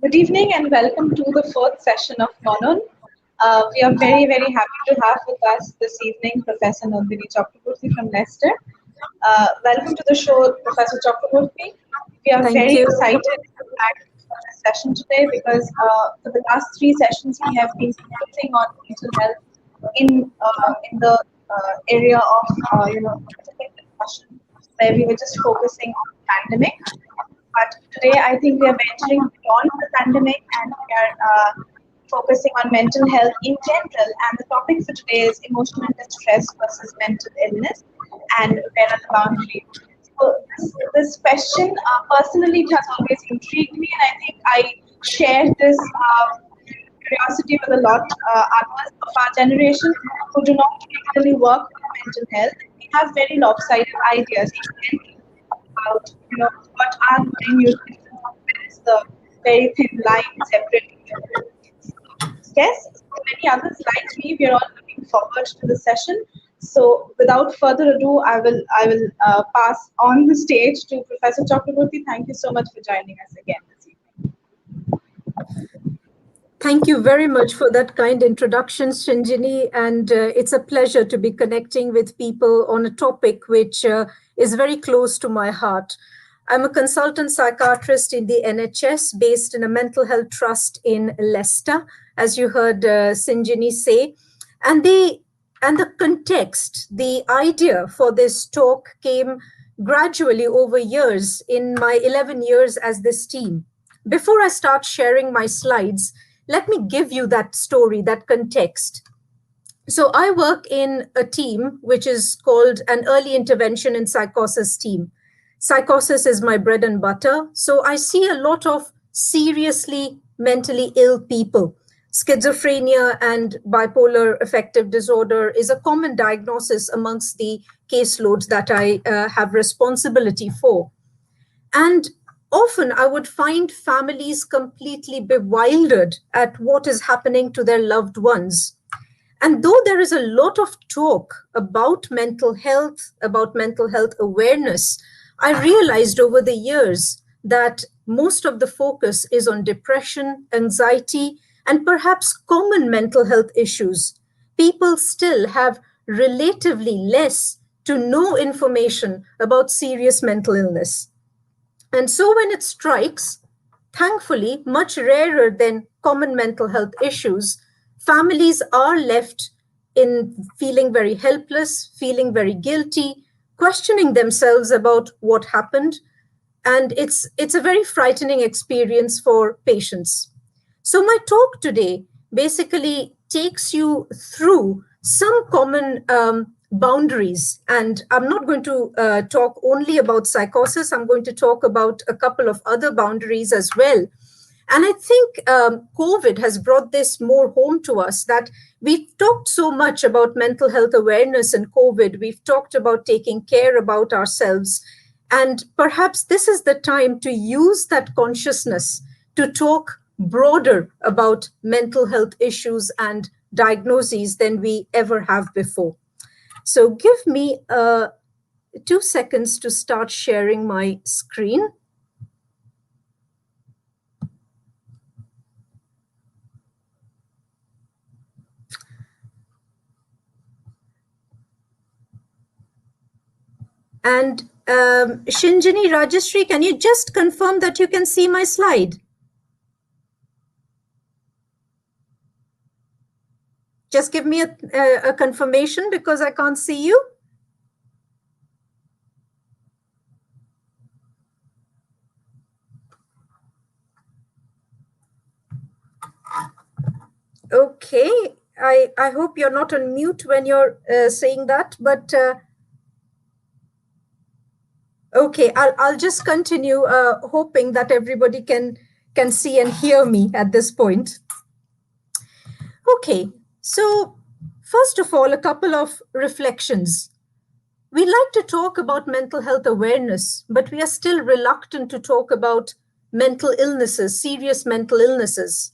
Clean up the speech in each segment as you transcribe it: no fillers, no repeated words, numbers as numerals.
Good evening and welcome to the fourth session of Monon. We are very, very happy to have with us this evening Professor Nandini from Leicester. Welcome to the show, Professor Chakraborty. We are very excited for this session today because for the last three sessions we have been focusing on mental health in the area of discussion where we were just focusing on the pandemic. But today, I think we are venturing beyond the pandemic and we are focusing on mental health in general. And the topic for today is emotional distress versus mental illness and where are the boundaries. So this question personally has always intrigued me, and I think I share this curiosity with a lot others of our generation who do not regularly work with mental health. We have very lopsided ideas about what are brain nutrition, where is the very thin line separating them. Yes, so many others like me, we are all looking forward to the session. So without further ado, I will pass on the stage to Professor Chakraborty. Thank you so much for joining us again this evening. Thank you very much for that kind introduction, Shinjini, and it's a pleasure to be connecting with people on a topic which is very close to my heart. I'm a consultant psychiatrist in the NHS based in a mental health trust in Leicester, as you heard Shinjini say. And the context, the idea for this talk came gradually over years in my 11 years as this team. Before I start sharing my slides, let me give you that story, that context. So I work in a team which is called an early intervention in psychosis team. Psychosis is my bread and butter. So I see a lot of seriously mentally ill people. Schizophrenia and bipolar affective disorder is a common diagnosis amongst the caseloads that I have responsibility for. And often I would find families completely bewildered at what is happening to their loved ones. And though there is a lot of talk about mental health awareness, I realized over the years that most of the focus is on depression, anxiety, and perhaps common mental health issues. People still have relatively less to no information about serious mental illness. And so when it strikes, thankfully, much rarer than common mental health issues, families are left in feeling very helpless, feeling very guilty, questioning themselves about what happened. And it's a very frightening experience for patients. So my talk today basically takes you through some common boundaries. And I'm not going to talk only about psychosis. I'm going to talk about a couple of other boundaries as well. And I think COVID has brought this more home to us, that we've talked so much about mental health awareness in COVID. We've talked about taking care about ourselves. And perhaps this is the time to use that consciousness to talk broader about mental health issues and diagnoses than we ever have before. So give me 2 seconds to start sharing my screen. And Shinjini, Rajeshri, can you just confirm that you can see my slide? Just give me a confirmation because I can't see you. Okay, I hope you're not on mute when you're saying that, but okay, I'll just continue hoping that everybody can see and hear me at this point. Okay, so first of all, a couple of reflections. We like to talk about mental health awareness, but we are still reluctant to talk about mental illnesses, serious mental illnesses.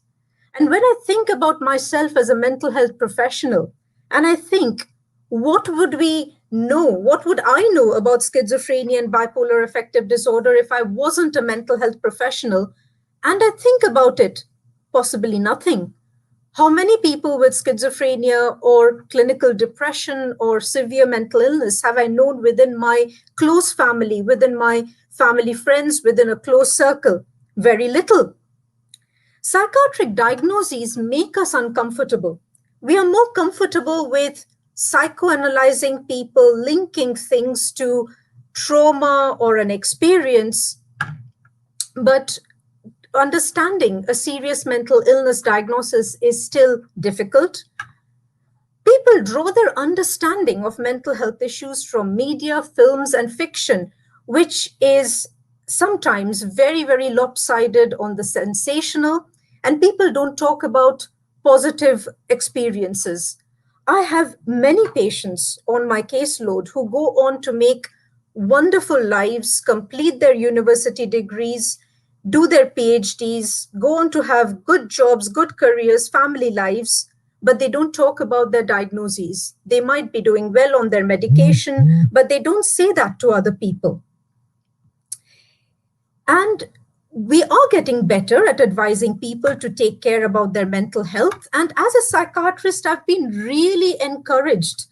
And when I think about myself as a mental health professional, and I think, what would we know? What would I know about schizophrenia and bipolar affective disorder if I wasn't a mental health professional? And I think about it, possibly nothing. How many people with schizophrenia or clinical depression or severe mental illness have I known within my close family, within my family friends, within a close circle? Very little. Psychiatric diagnoses make us uncomfortable. We are more comfortable with psychoanalyzing people, linking things to trauma or an experience, but understanding a serious mental illness diagnosis is still difficult. People draw their understanding of mental health issues from media, films, and fiction, which is sometimes very, very lopsided on the sensational, and people don't talk about positive experiences. I have many patients on my caseload who go on to make wonderful lives, complete their university degrees, do their PhDs, go on to have good jobs, good careers, family lives, but they don't talk about their diagnoses. They might be doing well on their medication, but they don't say that to other people. And we are getting better at advising people to take care about their mental health. And as a psychiatrist, I've been really encouraged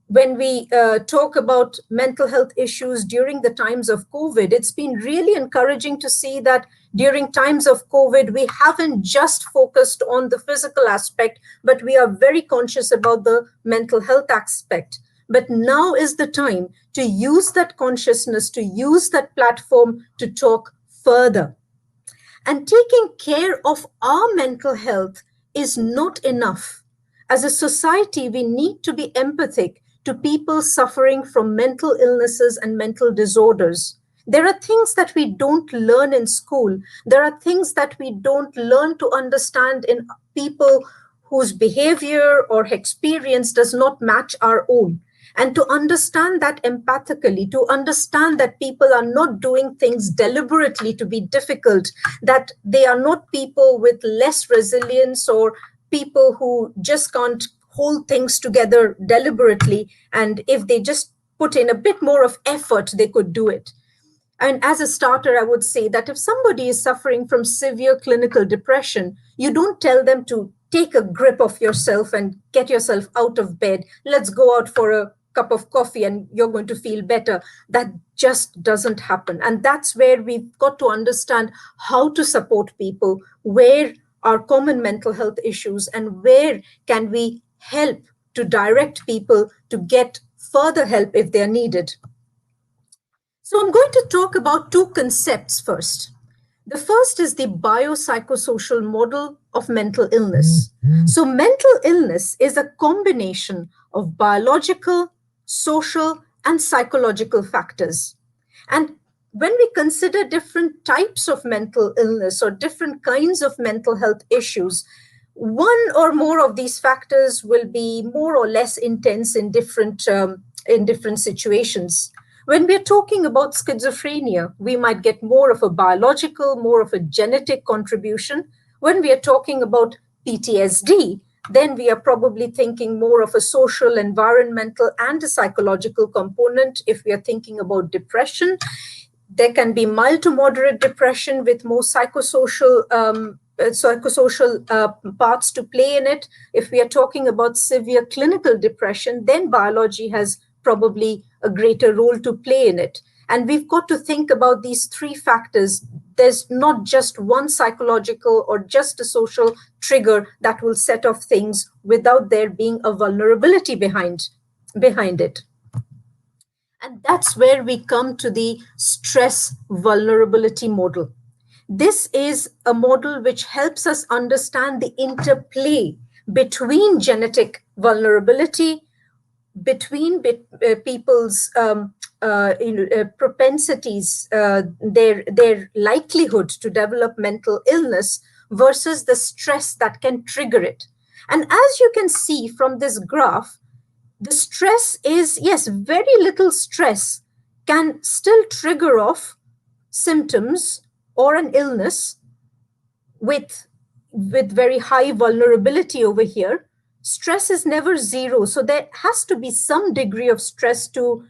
when we talk about mental health issues during the times of COVID. It's been really encouraging to see that during times of COVID, we haven't just focused on the physical aspect, but we are very conscious about the mental health aspect. But now is the time to use that consciousness, to use that platform to talk further. And taking care of our mental health is not enough. As a society, we need to be empathic to people suffering from mental illnesses and mental disorders. There are things that we don't learn in school. There are things that we don't learn to understand in people whose behavior or experience does not match our own. And to understand that empathically, to understand that people are not doing things deliberately to be difficult, that they are not people with less resilience or people who just can't hold things together deliberately. And if they just put in a bit more of effort, they could do it. And as a starter, I would say that if somebody is suffering from severe clinical depression, you don't tell them to take a grip of yourself and get yourself out of bed. Let's go out for a cup of coffee and you're going to feel better. That just doesn't happen. And that's where we've got to understand how to support people, where are common mental health issues, and where can we help to direct people to get further help if they're needed. So I'm going to talk about two concepts first. The first is the biopsychosocial model of mental illness. So mental illness is a combination of biological, social, and psychological factors. And when we consider different types of mental illness or different kinds of mental health issues, one or more of these factors will be more or less intense in different situations. When we're talking about schizophrenia, we might get more of a biological, more of a genetic contribution. When we are talking about PTSD, then we are probably thinking more of a social, environmental, and a psychological component. If we are thinking about depression, there can be mild to moderate depression with more psychosocial parts to play in it. If we are talking about severe clinical depression, then biology has probably a greater role to play in it. And we've got to think about these three factors. There's not just one psychological or just a social trigger that will set off things without there being a vulnerability behind it. And that's where we come to the stress vulnerability model. This is a model which helps us understand the interplay between genetic vulnerability, between people's propensities, their likelihood to develop mental illness versus the stress that can trigger it. And as you can see from this graph, the stress is, yes, very little stress can still trigger off symptoms or an illness with very high vulnerability over here. Stress is never zero. So there has to be some degree of stress to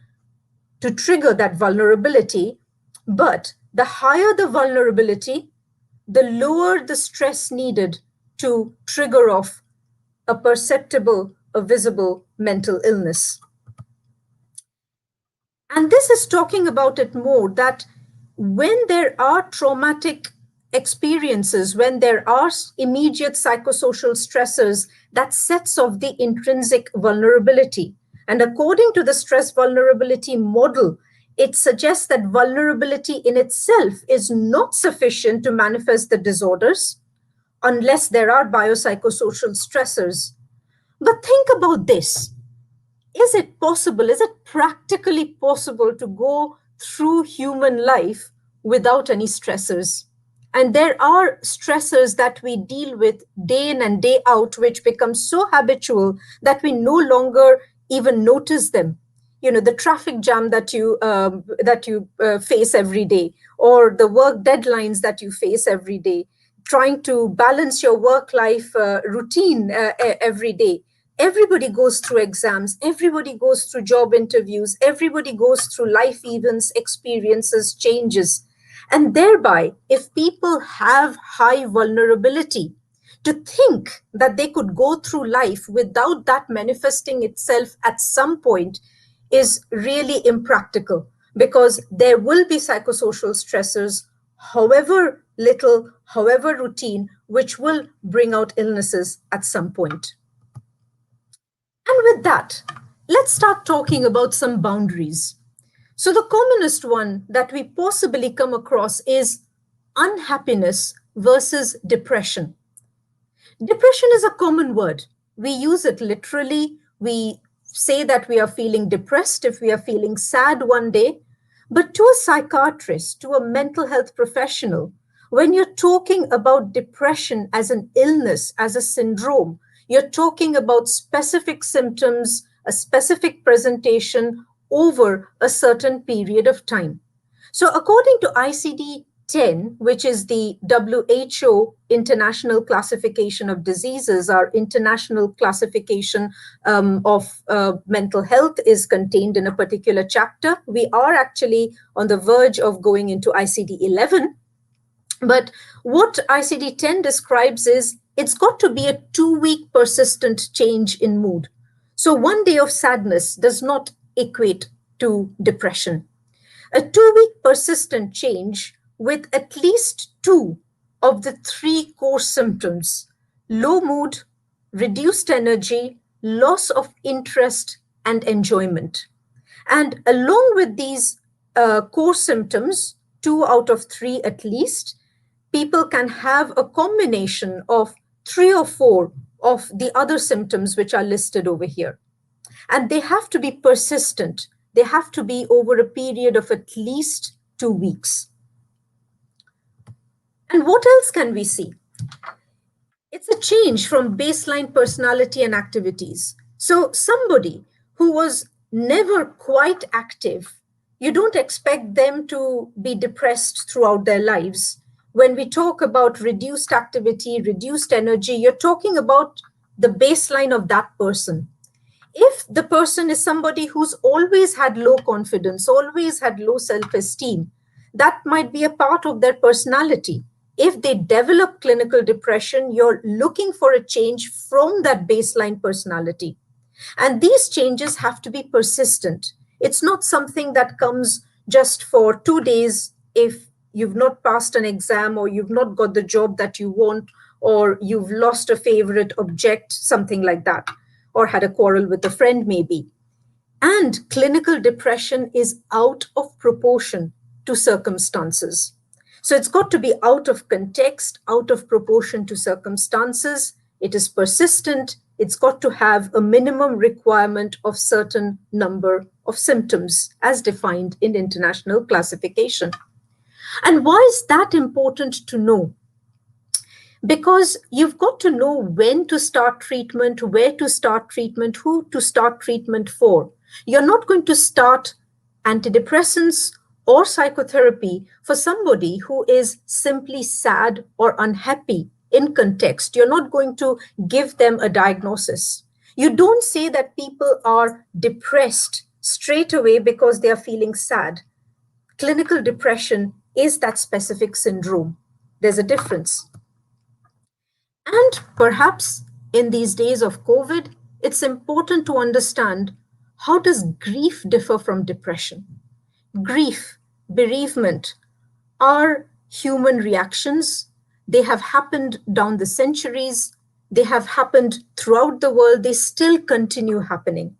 trigger that vulnerability. But the higher the vulnerability, the lower the stress needed to trigger off a perceptible, a visible mental illness. And this is talking about it more, that when there are traumatic experiences, when there are immediate psychosocial stressors, that sets off the intrinsic vulnerability. And according to the stress vulnerability model, it suggests that vulnerability in itself is not sufficient to manifest the disorders unless there are biopsychosocial stressors. But think about this. Is it possible, is it practically possible to go through human life without any stressors? And there are stressors that we deal with day in and day out, which become so habitual that we no longer even notice them. You know, the traffic jam that you face every day, or the work deadlines that you face every day, trying to balance your work life routine every day. Everybody goes through exams, everybody goes through job interviews, everybody goes through life events, experiences, changes. And thereby, if people have high vulnerability, to think that they could go through life without that manifesting itself at some point is really impractical, because there will be psychosocial stressors, however little, however routine, which will bring out illnesses at some point. And with that, let's start talking about some boundaries. So the commonest one that we possibly come across is unhappiness versus depression. Depression is a common word. We use it literally. We say that we are feeling depressed if we are feeling sad one day. But to a psychiatrist, to a mental health professional, when you're talking about depression as an illness, as a syndrome, you're talking about specific symptoms, a specific presentation over a certain period of time. So according to ICD-10, which is the WHO International Classification of Diseases, our international classification of mental health is contained in a particular chapter. We are actually on the verge of going into ICD-11. But what ICD-10 describes is it's got to be a 2-week persistent change in mood. So one day of sadness does not equate to depression. A 2-week persistent change with at least 2 of the 3 core symptoms: low mood, reduced energy, loss of interest, and enjoyment. And along with these core symptoms, 2 out of 3 at least, people can have a combination of 3 or 4 of the other symptoms which are listed over here. And they have to be persistent. They have to be over a period of at least 2 weeks. And what else can we see? It's a change from baseline personality and activities. So somebody who was never quite active, you don't expect them to be depressed throughout their lives. When we talk about reduced activity, reduced energy, you're talking about the baseline of that person. If the person is somebody who's always had low confidence, always had low self-esteem, that might be a part of their personality. If they develop clinical depression, you're looking for a change from that baseline personality. And these changes have to be persistent. It's not something that comes just for 2 days if you've not passed an exam, or you've not got the job that you want, or you've lost a favorite object, something like that, or had a quarrel with a friend maybe. And clinical depression is out of proportion to circumstances. So it's got to be out of context, out of proportion to circumstances. It is persistent. It's got to have a minimum requirement of certain number of symptoms as defined in international classification. And why is that important to know? Because you've got to know when to start treatment, where to start treatment, who to start treatment for. You're not going to start antidepressants or psychotherapy for somebody who is simply sad or unhappy in context. You're not going to give them a diagnosis. You don't say that people are depressed straight away because they are feeling sad. Clinical depression is that specific syndrome. There's a difference. And perhaps in these days of COVID, it's important to understand, how does grief differ from depression? Grief, bereavement are human reactions. They have happened down the centuries. They have happened throughout the world. They still continue happening.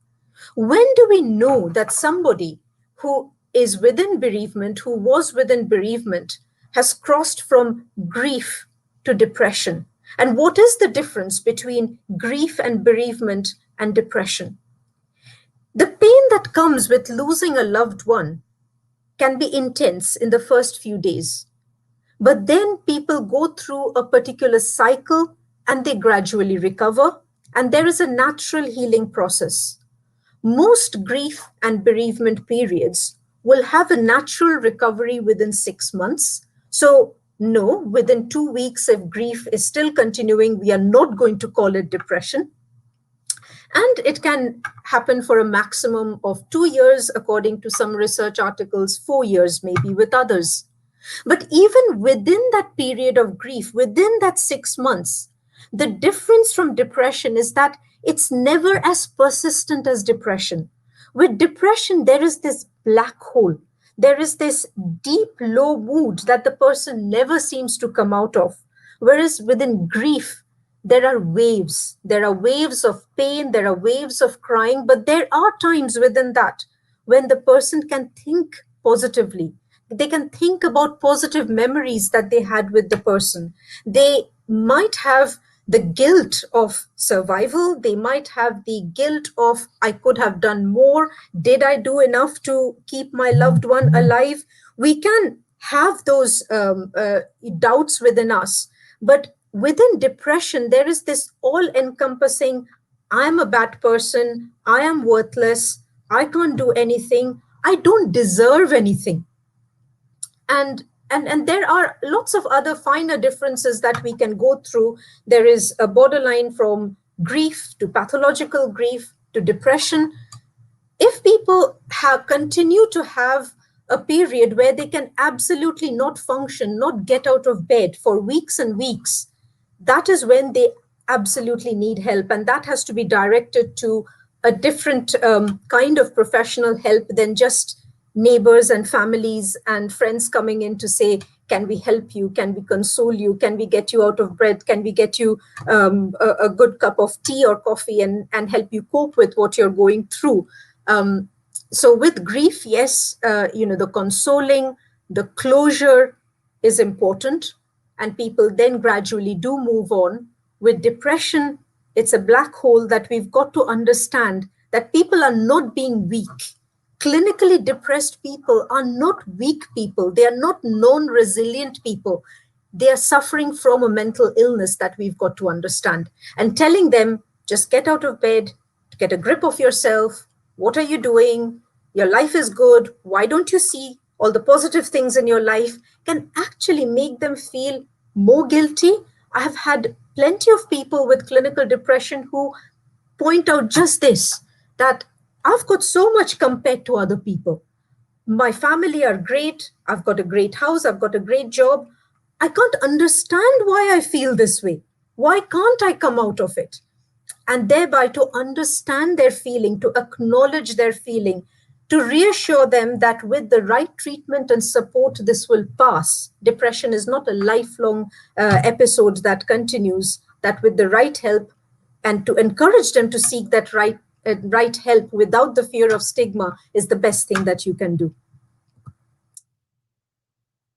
When do we know that somebody who is within bereavement, who was within bereavement, has crossed from grief to depression? And what is the difference between grief and bereavement and depression? The pain that comes with losing a loved one can be intense in the first few days. But then people go through a particular cycle and they gradually recover, and there is a natural healing process. Most grief and bereavement periods will have a natural recovery within 6 months. So, no, within 2 weeks, if grief is still continuing, we are not going to call it depression. And it can happen for a maximum of 2 years, according to some research articles, 4 years maybe with others. But even within that period of grief, within that 6 months, the difference from depression is that it's never as persistent as depression. With depression, there is this black hole. There is this deep, low mood that the person never seems to come out of. Whereas within grief, there are waves. There are waves of pain, there are waves of crying, but there are times within that when the person can think positively. They can think about positive memories that they had with the person. They might have the guilt of survival. They might have the guilt of, I could have done more. Did I do enough to keep my loved one alive? We can have those doubts within us. But within depression, there is this all-encompassing, I'm a bad person, I am worthless, I can't do anything, I don't deserve anything. And there are lots of other finer differences that we can go through. There is a borderline from grief to pathological grief to depression. If people continue to have a period where they can absolutely not function, not get out of bed for weeks and weeks, that is when they absolutely need help. And that has to be directed to a different kind of professional help than just neighbors and families and friends coming in to say, can we help you? Can we console you? Can we get you out of bed? Can we get you a good cup of tea or coffee and help you cope with what you're going through? So with grief, yes, the consoling, the closure is important, and people then gradually do move on. With depression, it's a black hole that we've got to understand that people are not being weak. Clinically depressed people are not weak people. They are not non-resilient people. They are suffering from a mental illness that we've got to understand. And telling them, just get out of bed, get a grip of yourself. What are you doing? Your life is good. Why don't you see all the positive things in your life? Can actually make them feel more guilty. I have had plenty of people with clinical depression who point out just this, that I've got so much compared to other people. My family are great. I've got a great house. I've got a great job. I can't understand why I feel this way. Why can't I come out of it? And thereby to understand their feeling, to acknowledge their feeling, to reassure them that with the right treatment and support, this will pass. Depression is not a lifelong episode that continues, that with the right help, and to encourage them to seek that right help without the fear of stigma is the best thing that you can do.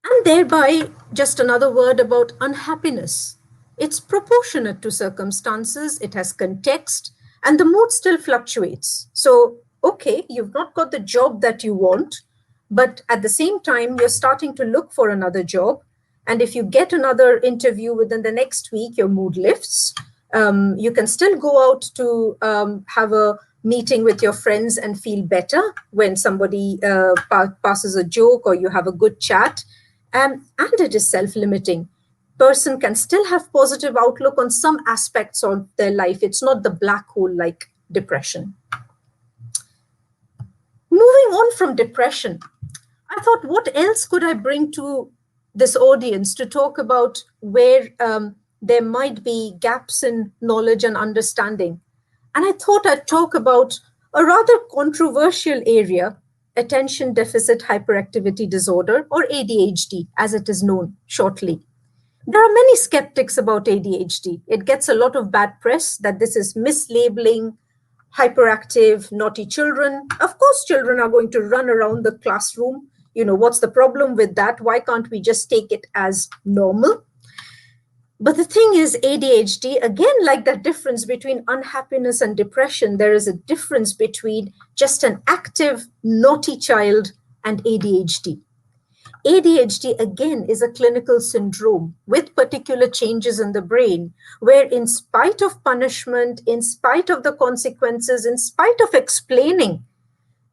And thereby, just another word about unhappiness. It's proportionate to circumstances, it has context, and the mood still fluctuates. So, okay, you've not got the job that you want, but at the same time, you're starting to look for another job. And if you get another interview within the next week, your mood lifts. You can still go out to have a meeting with your friends and feel better when somebody passes a joke or you have a good chat. And it is self-limiting. Person can still have positive outlook on some aspects of their life. It's not the black hole like depression. Moving on from depression, I thought, what else could I bring to this audience to talk about where there might be gaps in knowledge and understanding. And I thought I'd talk about a rather controversial area, attention deficit hyperactivity disorder, or ADHD, as it is known shortly. There are many skeptics about ADHD. It gets a lot of bad press that this is mislabeling hyperactive, naughty children. Of course, children are going to run around the classroom. What's the problem with that? Why can't we just take it as normal? But the thing is, ADHD, again, like that difference between unhappiness and depression, there is a difference between just an active, naughty child and ADHD. ADHD, again, is a clinical syndrome with particular changes in the brain, where in spite of punishment, in spite of the consequences, in spite of explaining,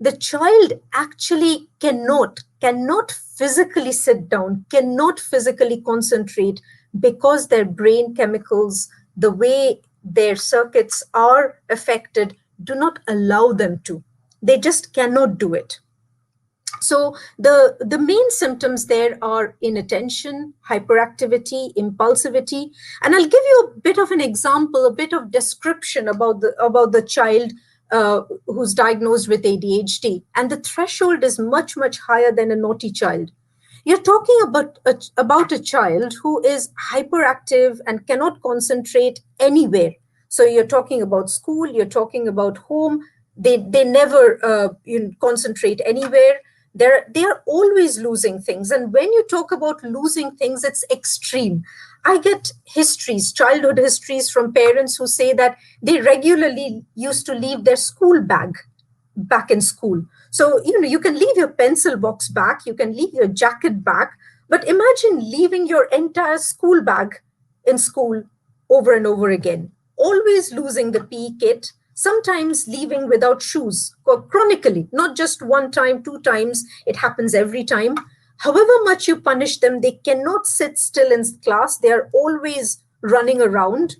the child actually cannot physically sit down, cannot physically concentrate, because their brain chemicals, the way their circuits are affected, do not allow them to. They just cannot do it. So the main symptoms there are inattention, hyperactivity, impulsivity. And I'll give you a bit of an example, a bit of description about the child who's diagnosed with ADHD. And the threshold is much, much higher than a naughty child. You're talking about a child who is hyperactive and cannot concentrate anywhere. So you're talking about school, you're talking about home. They never concentrate anywhere. They are always losing things. And when you talk about losing things, it's extreme. I get childhood histories from parents who say that they regularly used to leave their school bag back in school. So, you can leave your pencil box back, you can leave your jacket back, but imagine leaving your entire school bag in school over and over again, always losing the PE kit, sometimes leaving without shoes, chronically, not just one time, two times, it happens every time. However much you punish them, they cannot sit still in class, they are always running around.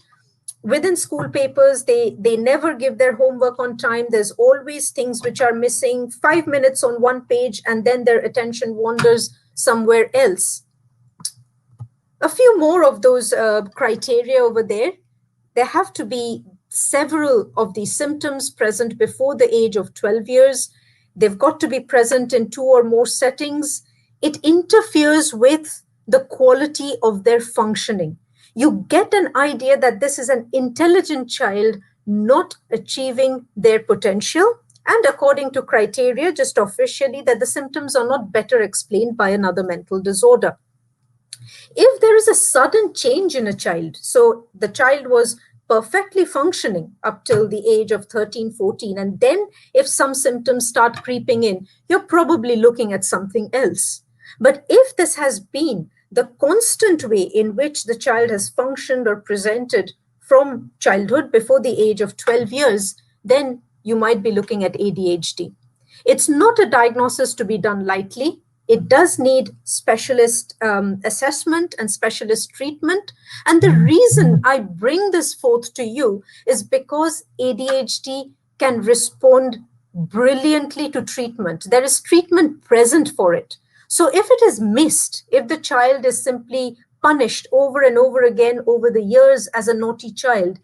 Within school papers, they never give their homework on time. There's always things which are missing, 5 minutes on one page, and then their attention wanders somewhere else. A few more of those criteria over there. There have to be several of these symptoms present before the age of 12 years. They've got to be present in 2 or more settings. It interferes with the quality of their functioning. You get an idea that this is an intelligent child not achieving their potential, and according to criteria, just officially, that the symptoms are not better explained by another mental disorder. If there is a sudden change in a child, so the child was perfectly functioning up till the age of 13, 14, and then if some symptoms start creeping in, you're probably looking at something else. But if this has been the constant way in which the child has functioned or presented from childhood before the age of 12 years, then you might be looking at ADHD. It's not a diagnosis to be done lightly. It does need specialist assessment and specialist treatment. And the reason I bring this forth to you is because ADHD can respond brilliantly to treatment. There is treatment present for it. So if it is missed, if the child is simply punished over and over again over the years as a naughty child,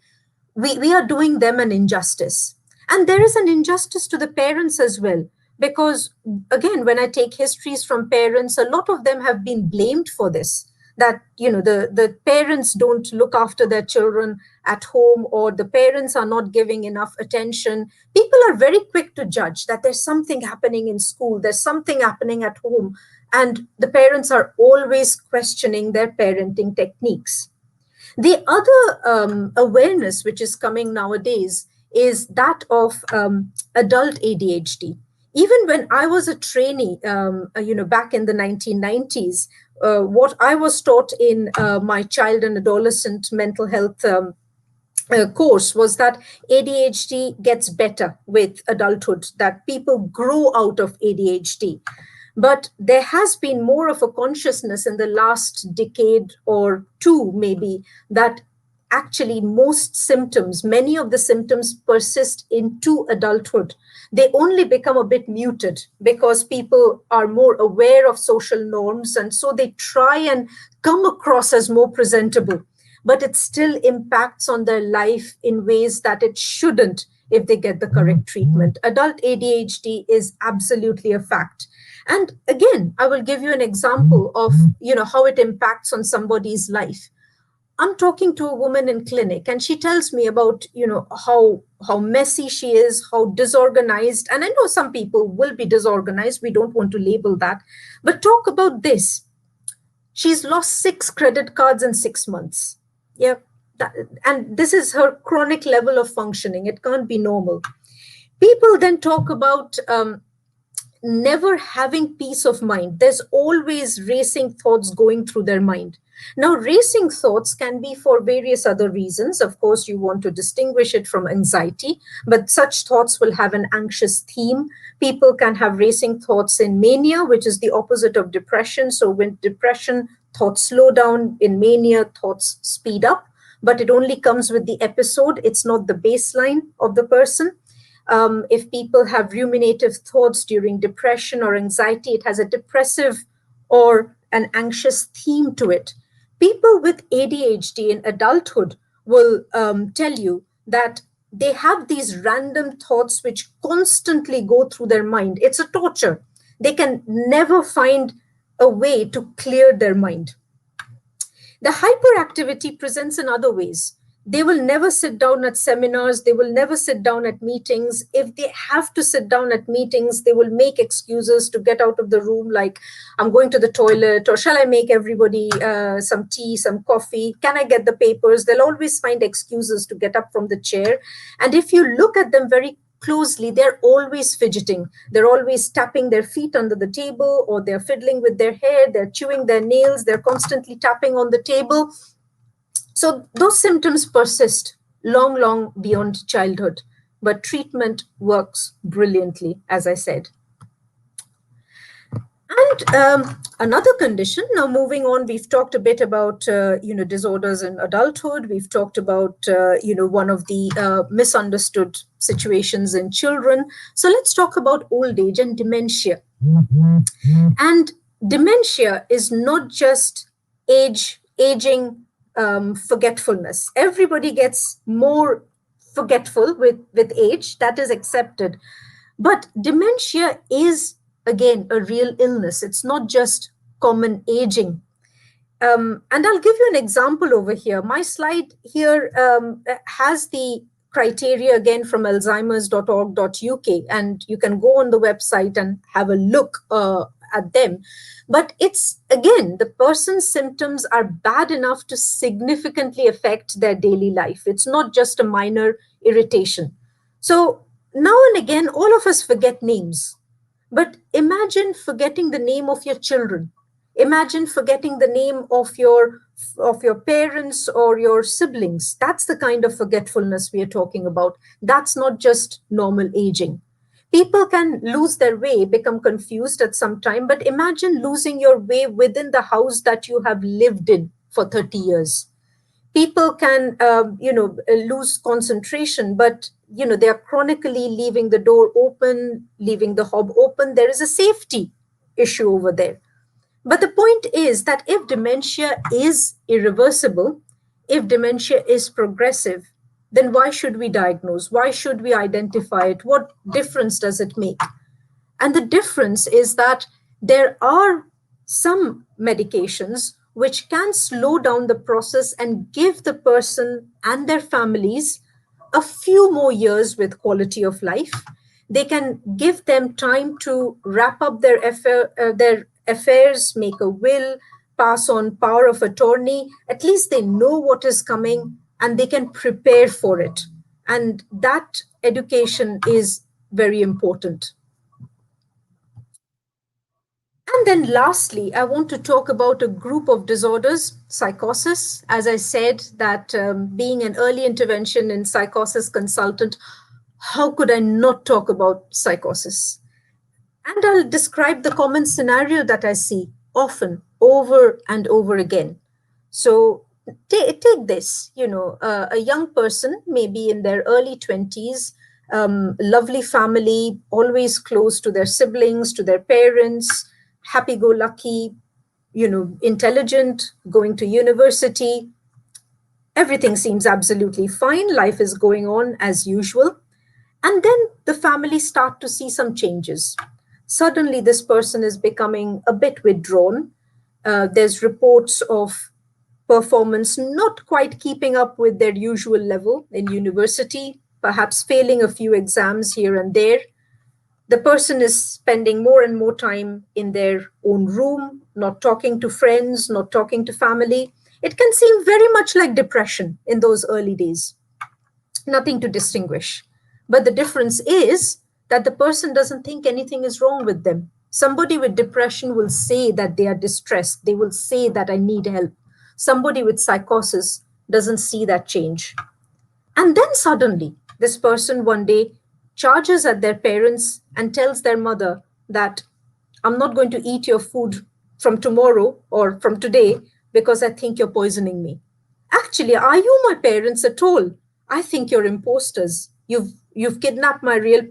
we are doing them an injustice. And there is an injustice to the parents as well. Because again, when I take histories from parents, a lot of them have been blamed for this, that, the parents don't look after their children at home, or the parents are not giving enough attention. People are very quick to judge that there's something happening in school, there's something happening at home, and the parents are always questioning their parenting techniques. The other awareness which is coming nowadays is that of adult ADHD. Even when I was a trainee, back in the 1990s, what I was taught in my child and adolescent mental health course was that ADHD gets better with adulthood, that people grow out of ADHD. But there has been more of a consciousness in the last decade or two, maybe, that actually most symptoms, many of the symptoms persist into adulthood. They only become a bit muted because people are more aware of social norms, and so they try and come across as more presentable. But it still impacts on their life in ways that it shouldn't if they get the correct treatment. Adult ADHD is absolutely a fact. And again, I will give you an example of how it impacts on somebody's life. I'm talking to a woman in clinic, and she tells me about how messy she is, how disorganized. And I know some people will be disorganized. We don't want to label that, but talk about this. She's lost 6 credit cards in 6 months. Yeah, and this is her chronic level of functioning. It can't be normal. People then talk about never having peace of mind. There's always racing thoughts going through their mind. Now, racing thoughts can be for various other reasons. Of course, you want to distinguish it from anxiety, but such thoughts will have an anxious theme. People can have racing thoughts in mania, which is the opposite of depression. So when depression, thoughts slow down. In mania, thoughts speed up, but it only comes with the episode. It's not the baseline of the person. If people have ruminative thoughts during depression or anxiety, it has a depressive or an anxious theme to it. People with ADHD in adulthood will tell you that they have these random thoughts which constantly go through their mind. It's a torture. They can never find a way to clear their mind. The hyperactivity presents in other ways. They will never sit down at seminars. They will never sit down at meetings. If they have to sit down at meetings, they will make excuses to get out of the room, like, I'm going to the toilet, or shall I make everybody some tea, some coffee? Can I get the papers? They'll always find excuses to get up from the chair. And if you look at them very closely, they're always fidgeting. They're always tapping their feet under the table, or they're fiddling with their hair. They're chewing their nails. They're constantly tapping on the table. So those symptoms persist long, long beyond childhood, but treatment works brilliantly, as I said. And another condition, now moving on, we've talked a bit about, disorders in adulthood. We've talked about, one of the misunderstood situations in children. So let's talk about old age and dementia. And dementia is not just aging forgetfulness. Everybody gets more forgetful with age. That is accepted. But dementia is, again, a real illness. It's not just common aging. And I'll give you an example over here. My slide here has the criteria again from alzheimers.org.uk, and you can go on the website and have a look at them. But it's, again, the person's symptoms are bad enough to significantly affect their daily life. It's not just a minor irritation. So now and again, all of us forget names. But imagine forgetting the name of your children. Imagine forgetting the name of your parents or your siblings. That's the kind of forgetfulness we are talking about. That's not just normal aging. People can lose their way, become confused at some time, but imagine losing your way within the house that you have lived in for 30 years. People can, lose concentration, but, they are chronically leaving the door open, leaving the hob open. There is a safety issue over there. But the point is that if dementia is irreversible, if dementia is progressive, then why should we diagnose? Why should we identify it? What difference does it make? And the difference is that there are some medications which can slow down the process and give the person and their families a few more years with quality of life. They can give them time to wrap up their affairs, make a will, pass on power of attorney. At least they know what is coming and they can prepare for it. And that education is very important. And then lastly, I want to talk about a group of disorders, psychosis. As I said, that being an early intervention and psychosis consultant, how could I not talk about psychosis? And I'll describe the common scenario that I see often, over and over again. So take this, a young person, maybe in their early 20s, lovely family, always close to their siblings, to their parents, happy-go-lucky, intelligent, going to university. Everything seems absolutely fine. Life is going on as usual. And then the family start to see some changes. Suddenly, this person is becoming a bit withdrawn. There's reports of performance not quite keeping up with their usual level in university, perhaps failing a few exams here and there. The person is spending more and more time in their own room, not talking to friends, not talking to family. It can seem very much like depression in those early days. Nothing to distinguish. But the difference is that the person doesn't think anything is wrong with them. Somebody with depression will say that they are distressed. They will say that I need help. Somebody with psychosis doesn't see that change. And then suddenly, this person one day charges at their parents and tells their mother that I'm not going to eat your food from tomorrow or from today because I think you're poisoning me. Actually, are you my parents at all? I think you're imposters. You've kidnapped my real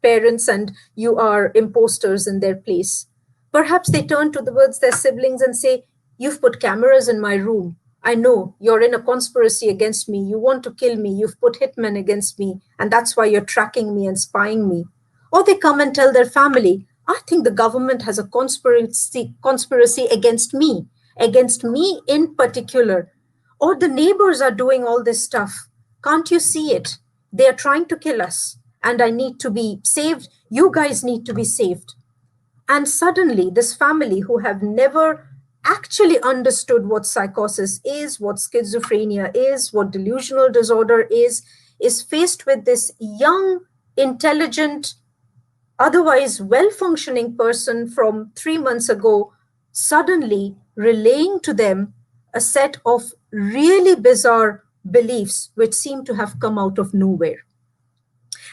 parents and you are imposters in their place. Perhaps they turn towards their siblings and say, you've put cameras in my room. I know you're in a conspiracy against me. You want to kill me. You've put hitmen against me. And that's why you're tracking me and spying me. Or they come and tell their family, I think the government has a conspiracy against me in particular. Or the neighbors are doing all this stuff. Can't you see it? They are trying to kill us. And I need to be saved. You guys need to be saved. And suddenly, this family who have never actually understood what psychosis is, what schizophrenia is, what delusional disorder is faced with this young, intelligent, otherwise well functioning person from 3 months ago, suddenly relaying to them a set of really bizarre beliefs which seem to have come out of nowhere.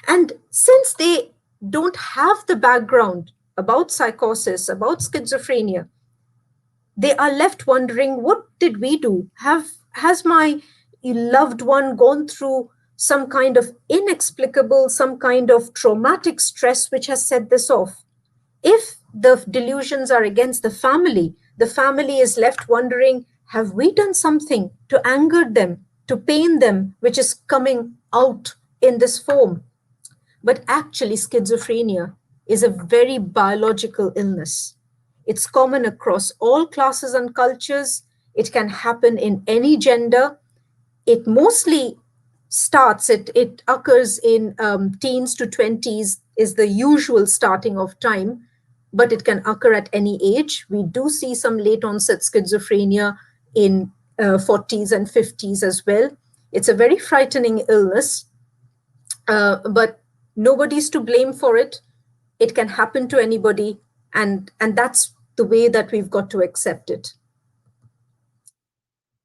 And since they don't have the background about psychosis, about schizophrenia, they are left wondering, what did we do? Has my loved one gone through some kind of inexplicable, some kind of traumatic stress which has set this off? If the delusions are against the family is left wondering, have we done something to anger them, to pain them, which is coming out in this form? But actually, schizophrenia is a very biological illness. It's common across all classes and cultures. It can happen in any gender. It mostly it occurs in teens to 20s, is the usual starting of time, but it can occur at any age. We do see some late onset schizophrenia in 40s and 50s as well. It's a very frightening illness, but nobody's to blame for it. It can happen to anybody, and that's the way that we've got to accept it.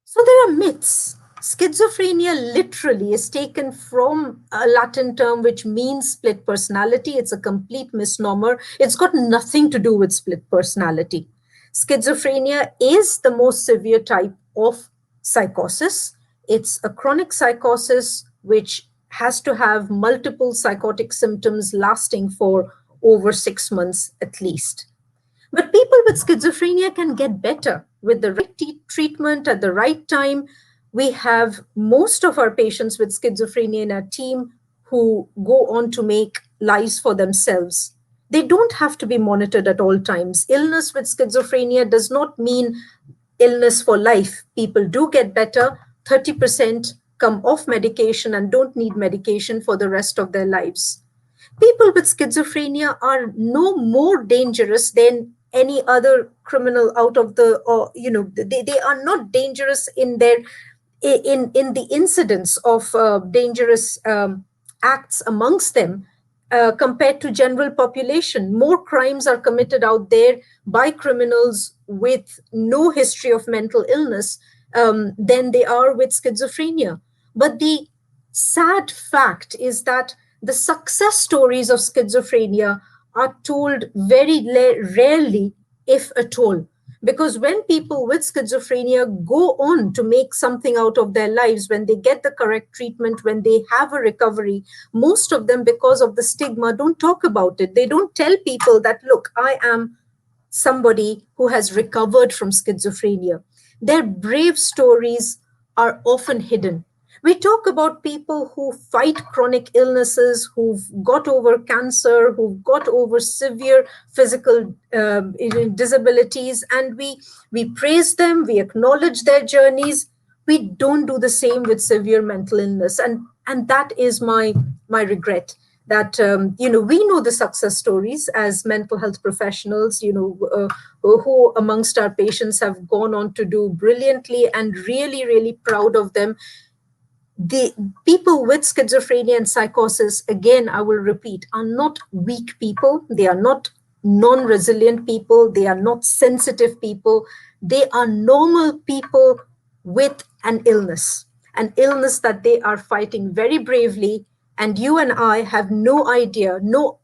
So there are myths. Schizophrenia literally is taken from a Latin term which means split personality. It's a complete misnomer. It's got nothing to do with split personality. Schizophrenia is the most severe type of psychosis. It's a chronic psychosis which has to have multiple psychotic symptoms lasting for over 6 months at least. But people with schizophrenia can get better with the right treatment at the right time. We have most of our patients with schizophrenia in our team who go on to make lives for themselves. They don't have to be monitored at all times. Illness with schizophrenia does not mean illness for life. People do get better. 30% come off medication and don't need medication for the rest of their lives. People with schizophrenia are no more dangerous than any other criminal out of the, or they are not dangerous in their in the incidence of dangerous acts amongst them compared to general population. More crimes are committed out there by criminals with no history of mental illness than they are with schizophrenia. But the sad fact is that the success stories of schizophrenia are told very rarely, if at all. Because when people with schizophrenia go on to make something out of their lives, when they get the correct treatment, when they have a recovery, most of them, because of the stigma, don't talk about it. They don't tell people that, look, I am somebody who has recovered from schizophrenia. Their brave stories are often hidden. We talk about people who fight chronic illnesses, who've got over cancer, who've got over severe physical disabilities, and we praise them, we acknowledge their journeys. We don't do the same with severe mental illness, and that is my regret. That we know the success stories as mental health professionals, who amongst our patients have gone on to do brilliantly, and really, really proud of them. The people with schizophrenia and psychosis, again, I will repeat, are not weak people. They are not non-resilient people. They are not sensitive people. They are normal people with an illness that they are fighting very bravely. And you and I have no idea, no,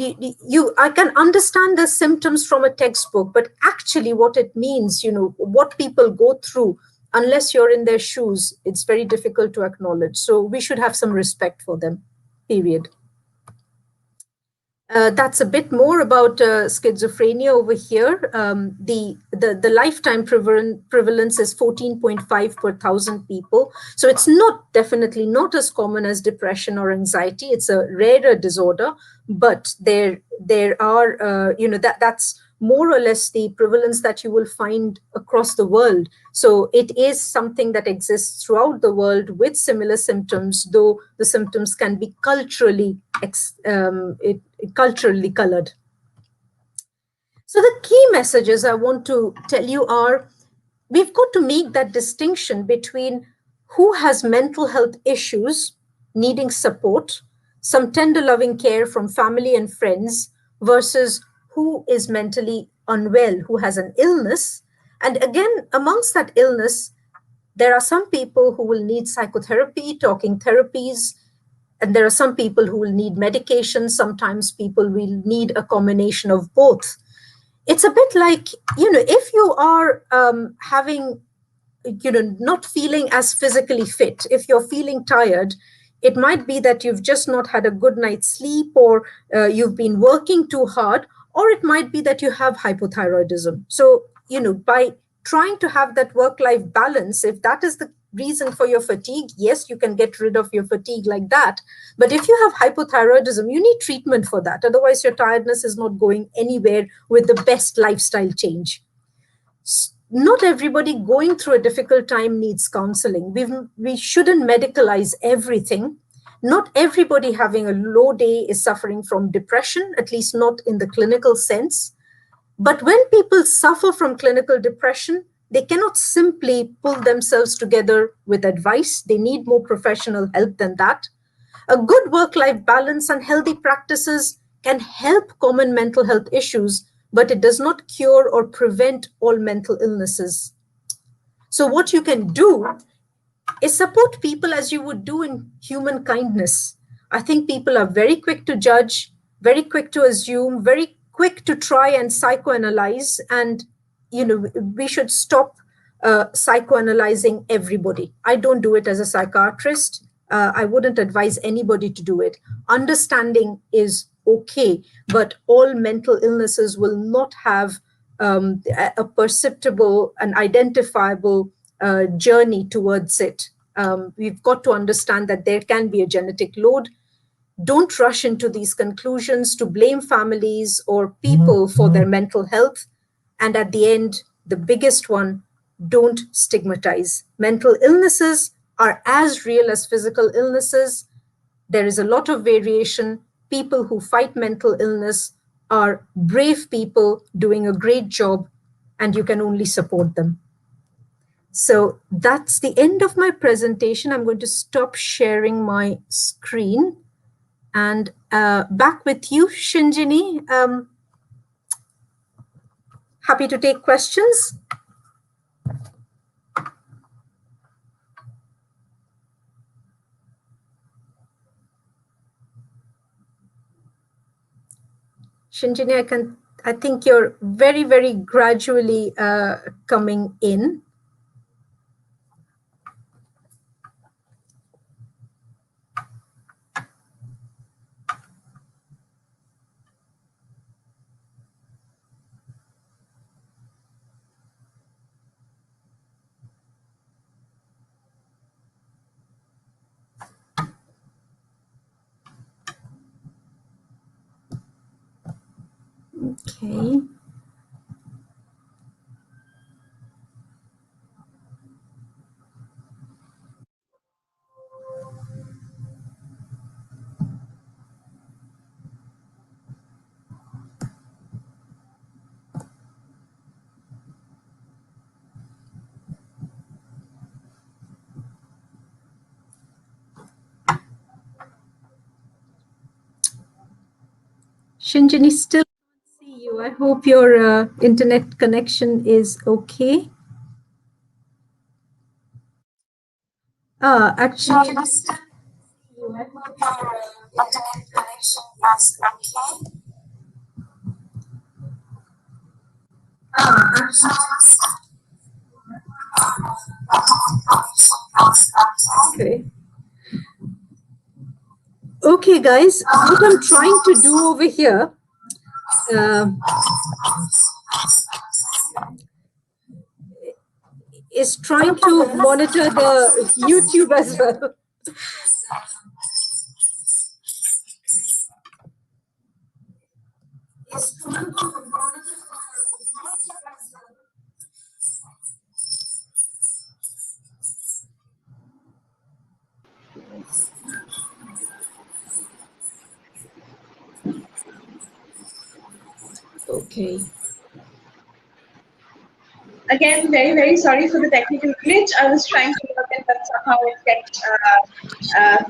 I can understand the symptoms from a textbook, but actually what it means, what people go through, unless you're in their shoes, it's very difficult to acknowledge. So we should have some respect for them, period. That's a bit more about schizophrenia over here. The lifetime prevalence is 14.5 per thousand people. So it's definitely not as common as depression or anxiety. It's a rarer disorder, but there are, that's more or less the prevalence that you will find across the world. So it is something that exists throughout the world with similar symptoms, though the symptoms can be culturally colored. So the key messages I want to tell you are, we've got to make that distinction between who has mental health issues needing support, some tender loving care from family and friends, versus who is mentally unwell, who has an illness. And again, amongst that illness, there are some people who will need psychotherapy, talking therapies, and there are some people who will need medication. Sometimes people will need a combination of both. It's a bit like, if you are having, not feeling as physically fit, if you're feeling tired, it might be that you've just not had a good night's sleep, or you've been working too hard, or it might be that you have hypothyroidism. So, by trying to have that work-life balance, if that is the reason for your fatigue, yes, you can get rid of your fatigue like that. But if you have hypothyroidism, you need treatment for that. Otherwise, your tiredness is not going anywhere with the best lifestyle change. Not everybody going through a difficult time needs counseling. We shouldn't medicalize everything. Not everybody having a low day is suffering from depression, at least not in the clinical sense. But when people suffer from clinical depression, they cannot simply pull themselves together with advice. They need more professional help than that. A good work-life balance and healthy practices can help common mental health issues, but it does not cure or prevent all mental illnesses. So what you can do is support people as you would do in human kindness. I think people are very quick to judge, very quick to assume, very quick to try and psychoanalyze, and we should stop psychoanalyzing everybody. I don't do it as a psychiatrist. I wouldn't advise anybody to do it. Understanding is okay, but all mental illnesses will not have a perceptible and identifiable journey towards it. We've got to understand that there can be a genetic load. Don't rush into these conclusions to blame families or people for their mental health. And at the end, the biggest one, don't stigmatize. Mental illnesses are as real as physical illnesses. There is a lot of variation. People who fight mental illness are brave people doing a great job, and you can only support them. So that's the end of my presentation. I'm going to stop sharing my screen. And back with you, Shinjini. Happy to take questions. Shinjini, I think you're very, very gradually coming in. Okay. Shinjini, still can't see you. I hope your internet connection is okay. Actually, I still can't see you. I hope your internet connection is okay. Okay. Okay, guys, what I'm trying to do over here uh, is trying to monitor the YouTube as well. Okay. Again, very, very sorry for the technical glitch. I was trying to look in, but somehow it kept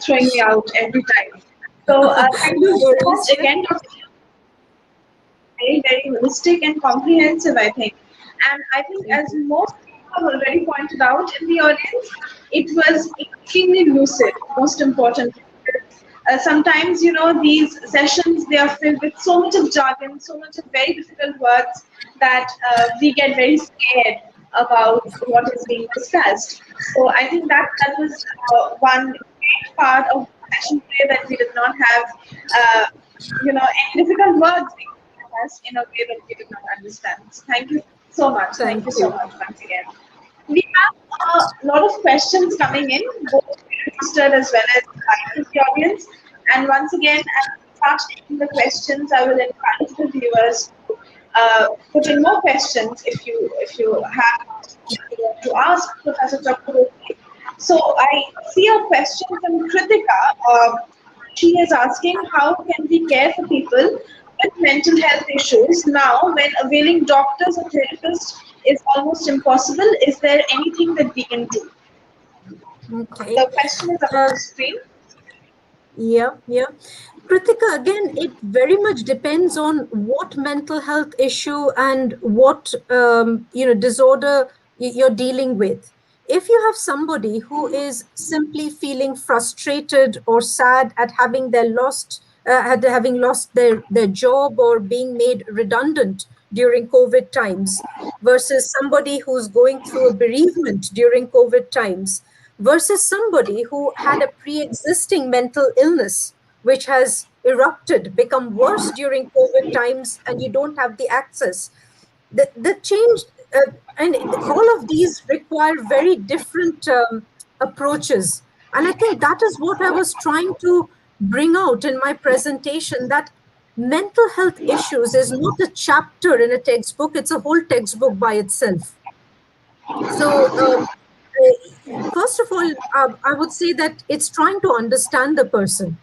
throwing me out every time. So thank you so much again, Dr. Very, very holistic and comprehensive, I think. And I think as most people have already pointed out in the audience, it was extremely lucid, most important. Sometimes, these sessions, they are filled with so much of jargon, so much of very difficult words that we get very scared about what is being discussed. So I think that was one great part of the session today, that we did not have, any difficult words being discussed in a way that we did not understand. So thank you so much. Thank you so much once again. We have a lot of questions coming in, both registered as well as by the audience. And once again, as we start taking the questions, I will encourage the viewers to put in more questions if you have to ask Professor Chakraborty. So I see a question from Kritika. She is asking, how can we care for people with mental health issues now when availing doctors or therapists is almost impossible? Is there anything that we can do? Okay. The question is up on the screen. Yeah. Kritika, again, it very much depends on what mental health issue and what disorder you're dealing with. If you have somebody who is simply feeling frustrated or sad at having having lost their job or being made redundant during COVID times, versus somebody who's going through a bereavement during COVID times, versus somebody who had a pre-existing mental illness which has erupted, become worse during COVID times, and you don't have the access. The change, and all of these require very different approaches. And I think that is what I was trying to bring out in my presentation, that mental health issues is not a chapter in a textbook, it's a whole textbook by itself. So, first of all, I would say that it's trying to understand the person.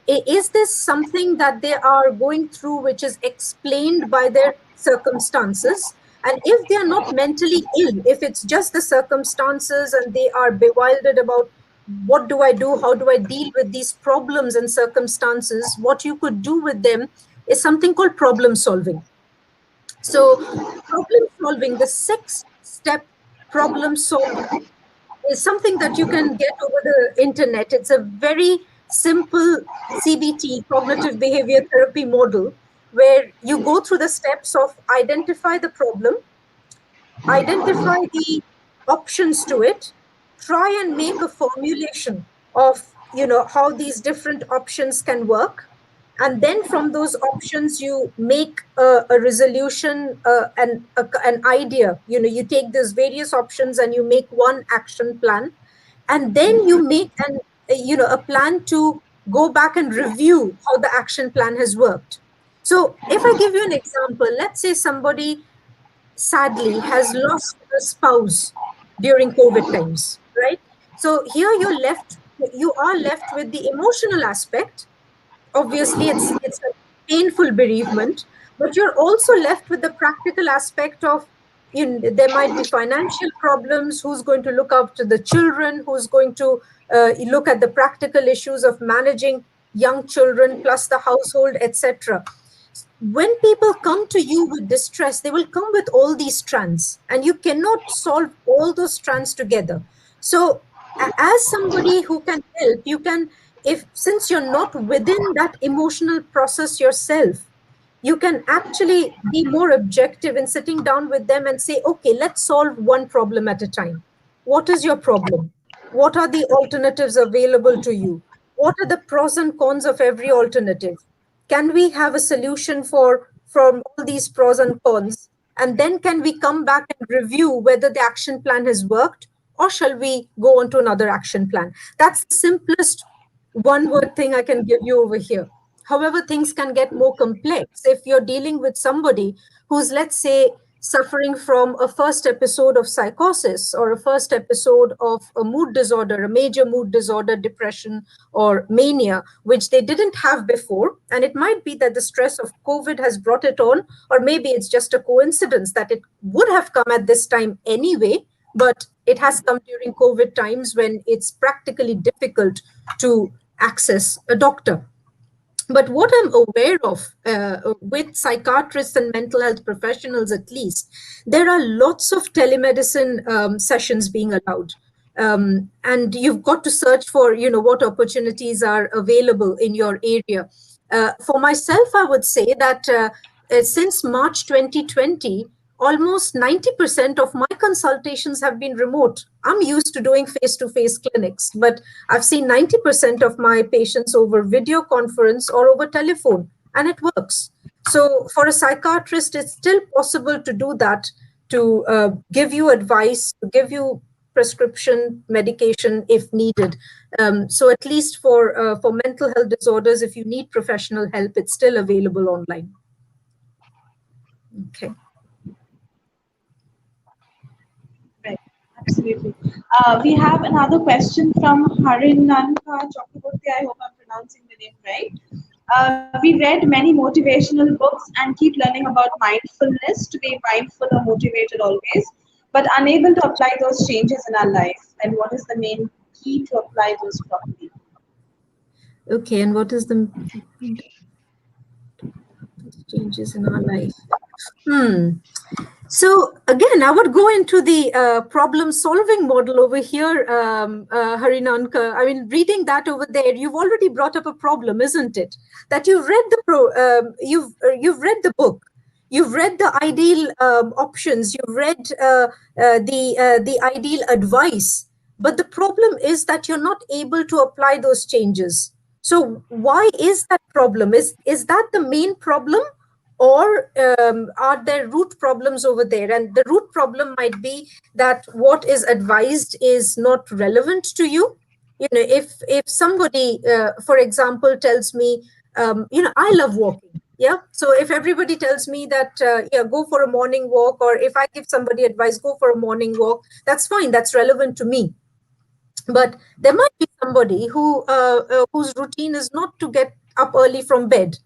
Is this something that they are going through which is explained by their circumstances? And if they are not mentally ill, if it's just the circumstances and they are bewildered about what do I do, how do I deal with these problems and circumstances, what you could do with them is something called problem solving. So, problem solving, the 6-step problem solving, is something that you can get over the internet. It's a very simple CBT, cognitive behavior therapy model, where you go through the steps of identify the problem, identify the options to it, try and make a formulation of how these different options can work, and then from those options you make a resolution, an idea. You take these various options and you make one action plan, and then you make a plan to go back and review how the action plan has worked. So if I give you an example, let's say somebody sadly has lost a spouse during COVID times, right? So here you are left with the emotional aspect. Obviously, it's a painful bereavement, but you're also left with the practical aspect of, there might be financial problems. Who's going to look after the children? Who's going to look at the practical issues of managing young children plus the household, etc. When people come to you with distress, they will come with all these strands, and you cannot solve all those strands together. So as somebody who can help, you can, if since you're not within that emotional process yourself, you can actually be more objective in sitting down with them and say, okay, let's solve one problem at a time. What is your problem? What are the alternatives available to you? What are the pros and cons of every alternative? Can we have a solution for from all these pros and cons? And then can we come back and review whether the action plan has worked, or shall we go on to another action plan? That's the simplest one word thing I can give you over here. However, things can get more complex if you're dealing with somebody who's, let's say, suffering from a first episode of psychosis, or a first episode of a mood disorder, a major mood disorder, depression or mania, which they didn't have before. And it might be that the stress of COVID has brought it on, or maybe it's just a coincidence that it would have come at this time anyway, but it has come during COVID times when it's practically difficult to access a doctor. But what I'm aware of with psychiatrists and mental health professionals, at least, there are lots of telemedicine sessions being allowed. And you've got to search for, what opportunities are available in your area. For myself, I would say that since March 2020, almost 90% of my consultations have been remote. I'm used to doing face-to-face clinics, but I've seen 90% of my patients over video conference or over telephone, and it works. So for a psychiatrist, it's still possible to do that, to give you advice, to give you prescription medication if needed. So at least for mental health disorders, if you need professional help, it's still available online. Okay. Right, absolutely. We have another question from Harinanka Chakraborty. I hope I'm pronouncing the name right. We read many motivational books and keep learning about mindfulness to be mindful or motivated always, but unable to apply those changes in our life. And what is the main key to apply those properly? Okay, and what is the changes in our life? So again, I would go into the problem-solving model over here, Harinanka. I mean, reading that over there, you've already brought up a problem, isn't it? That you've read you've read the book, you've read the ideal options, you've read the ideal advice, but the problem is that you're not able to apply those changes. So why is that problem? Is that the main problem? Or are there root problems over there? And the root problem might be that what is advised is not relevant to you. If somebody, for example, tells me, I love walking. Yeah. So if everybody tells me that, go for a morning walk, or if I give somebody advice, go for a morning walk, that's fine. That's relevant to me. But there might be somebody whose routine is not to get up early from bed.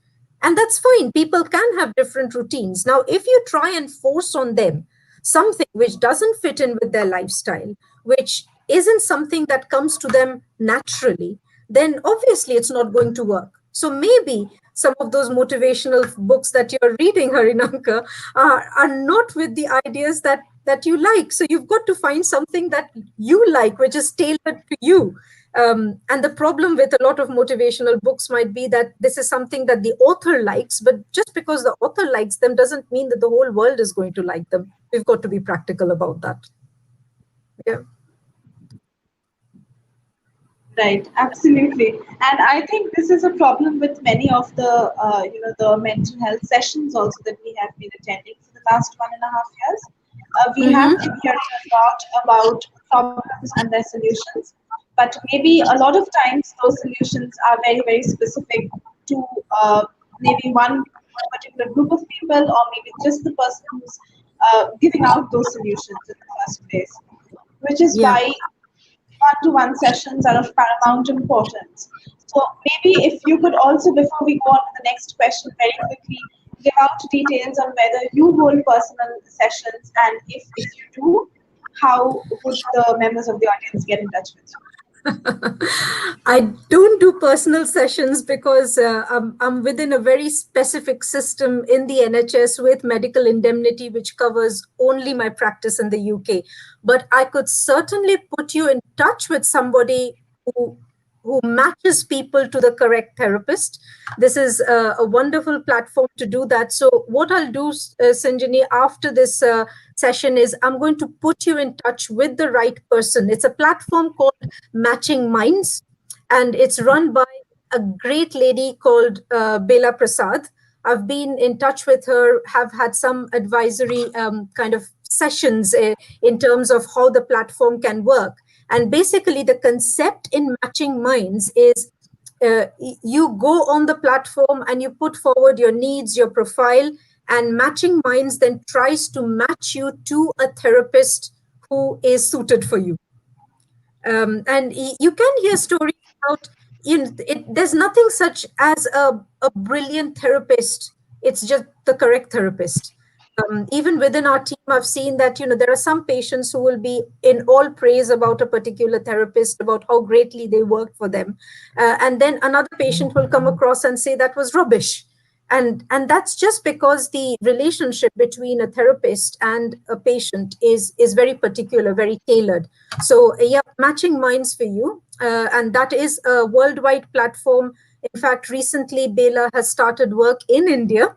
And that's fine. People can have different routines. Now, if you try and force on them something which doesn't fit in with their lifestyle, which isn't something that comes to them naturally, then obviously it's not going to work. So maybe some of those motivational books that you're reading, Harinanka, are not with the ideas that that you like. So you've got to find something that you like, which is tailored to you. And the problem with a lot of motivational books might be that this is something that the author likes, but just because the author likes them doesn't mean that the whole world is going to like them. We've got to be practical about that. Yeah. Right, absolutely. And I think this is a problem with many of the, the mental health sessions also that we have been attending for the last 1.5 years. We have Mm-hmm. been hearing a lot about problems and their solutions, but maybe a lot of times those solutions are very, very specific to maybe one particular group of people, or maybe just the person who's giving out those solutions in the first place, which is Yeah. why one-to-one sessions are of paramount importance. So maybe if you could also, before we go on to the next question, very quickly give out details on whether you hold personal sessions, and if you do, how would the members of the audience get in touch with you? I don't do personal sessions because I'm within a very specific system in the NHS with medical indemnity, which covers only my practice in the UK. But I could certainly put you in touch with somebody who who matches people to the correct therapist. This is a wonderful platform to do that. So what I'll do, Sanjani, after this session is I'm going to put you in touch with the right person. It's a platform called Matching Minds, and it's run by a great lady called Bela Prasad. I've been in touch with her, have had some advisory kind of sessions in terms of how the platform can work. And basically, the concept in Matching Minds is you go on the platform and you put forward your needs, your profile, and Matching Minds then tries to match you to a therapist who is suited for you. And you can hear stories about, there's nothing such as a brilliant therapist. It's just the correct therapist. Even within our team, I've seen that, there are some patients who will be in all praise about a particular therapist, about how greatly they worked for them. And then another patient will come across and say that was rubbish. And that's just because the relationship between a therapist and a patient is very particular, very tailored. So yeah, Matching Minds for you, and that is a worldwide platform. In fact, recently Bela has started work in India,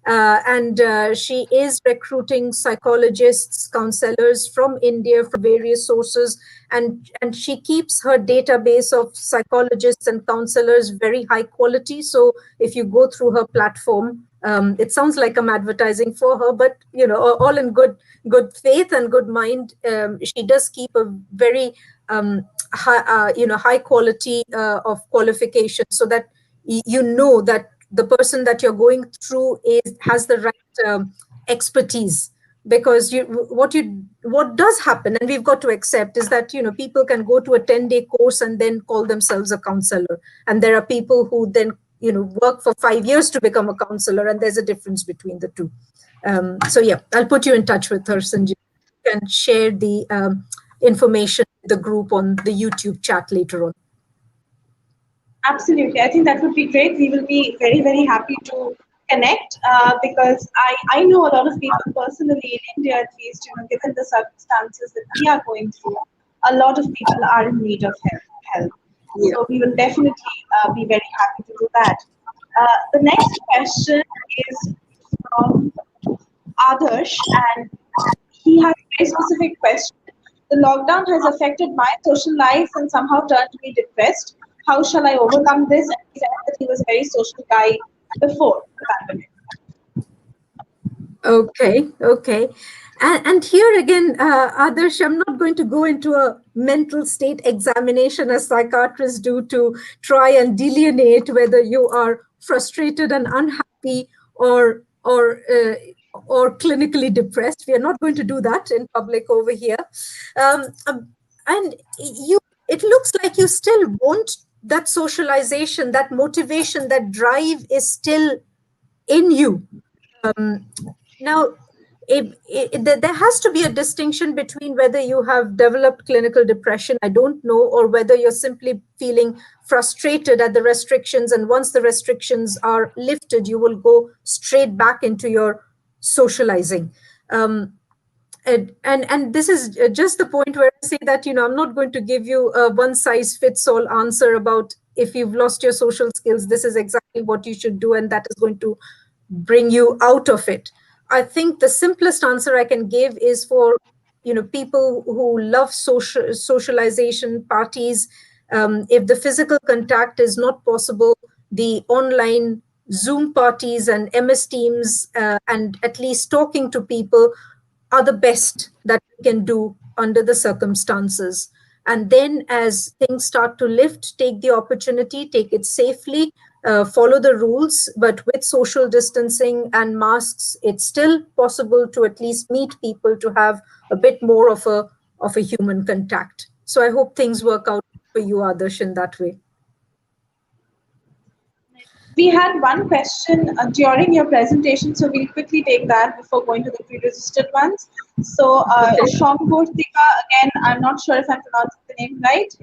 and she is recruiting psychologists, counselors from India, from various sources, and she keeps her database of psychologists and counselors very high quality. So if you go through her platform, it sounds like I'm advertising for her, but all in good faith and good mind. She does keep a very high quality of qualification, so that you know that the person that you're going through has the right expertise. Because what does happen, and we've got to accept, is that people can go to a 10-day course and then call themselves a counselor, and there are people who then work for 5 years to become a counselor, and there's a difference between the two. So yeah, I'll put you in touch with her, Sanjay. You can share the information with the group on the YouTube chat later on. Absolutely. I think that would be great. We will be very, very happy to connect because I know a lot of people personally in India, at least, given the circumstances that we are going through, a lot of people are in need of help. Yeah. So we will definitely be very happy to do that. The next question is from Adarsh, and he has a very specific question. The lockdown has affected my social life and somehow turned me depressed. How shall I overcome this? And he said that he was a very social guy before the pandemic. Okay. And here again, Adarsh, I'm not going to go into a mental state examination as psychiatrists do to try and delineate whether you are frustrated and unhappy or clinically depressed. We are not going to do that in public over here. And it looks like you still want that socialization, that motivation, that drive is still in you. Now, there has to be a distinction between whether you have developed clinical depression, I don't know, or whether you're simply feeling frustrated at the restrictions. And once the restrictions are lifted, you will go straight back into your socializing. And this is just the point where I say that, I'm not going to give you a one size fits all answer about, if you've lost your social skills, this is exactly what you should do, and that is going to bring you out of it. I think the simplest answer I can give is for, people who love socialization, parties. If the physical contact is not possible, the online Zoom parties and MS Teams, and at least talking to people, are the best that we can do under the circumstances. And then, as things start to lift, take the opportunity, take it safely, follow the rules, but with social distancing and masks, it's still possible to at least meet people, to have a bit more of a human contact. So I hope things work out for you, Adarsh, in that way. We had one question during your presentation, so we'll quickly take that before going to the pre-registered ones. So, Okay. Chakraborty, again, I'm not sure if I'm pronouncing the name right,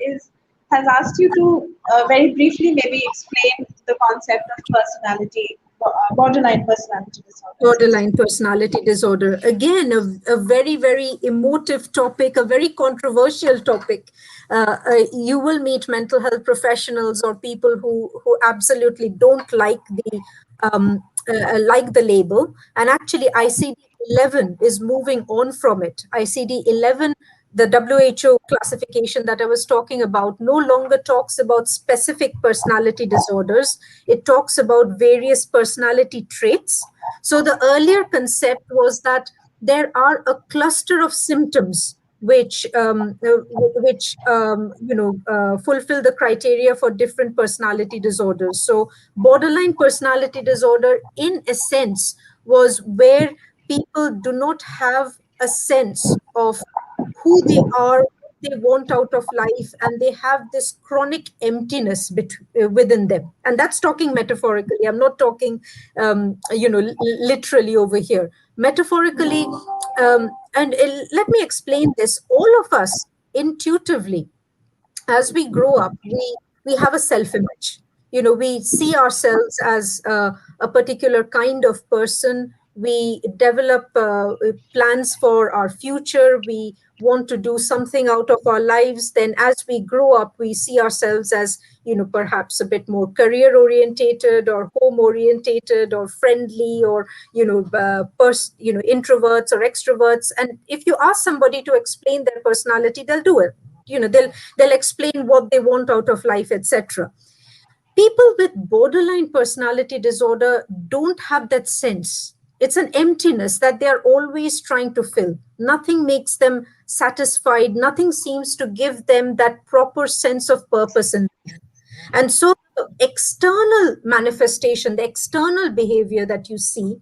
has asked you to very briefly maybe explain the concept of personality, borderline personality disorder. Borderline personality disorder. Again, a very, very emotive topic, a very controversial topic. You will meet mental health professionals or people who absolutely don't like the label. And actually, ICD-11 is moving on from it. ICD-11, the WHO classification that I was talking about, no longer talks about specific personality disorders. It talks about various personality traits. So the earlier concept was that there are a cluster of symptoms which fulfill the criteria for different personality disorders. So borderline personality disorder, in a sense, was where people do not have a sense of who they are, what they want out of life, and they have this chronic emptiness within them. And that's talking metaphorically. I'm not talking, literally over here. Metaphorically, let me explain this. All of us intuitively, as we grow up, we have a self image. We see ourselves as a particular kind of person. We develop plans for our future. We want to do something out of our lives. Then as we grow up, we see ourselves as, perhaps a bit more career orientated or home orientated or friendly, or introverts or extroverts. And if you ask somebody to explain their personality, they'll do it. They'll explain what they want out of life, etc. People with borderline personality disorder don't have that sense. It's an emptiness that they're always trying to fill. Nothing makes them satisfied. Nothing seems to give them that proper sense of purpose in life. And so the external manifestation, the external behavior that you see,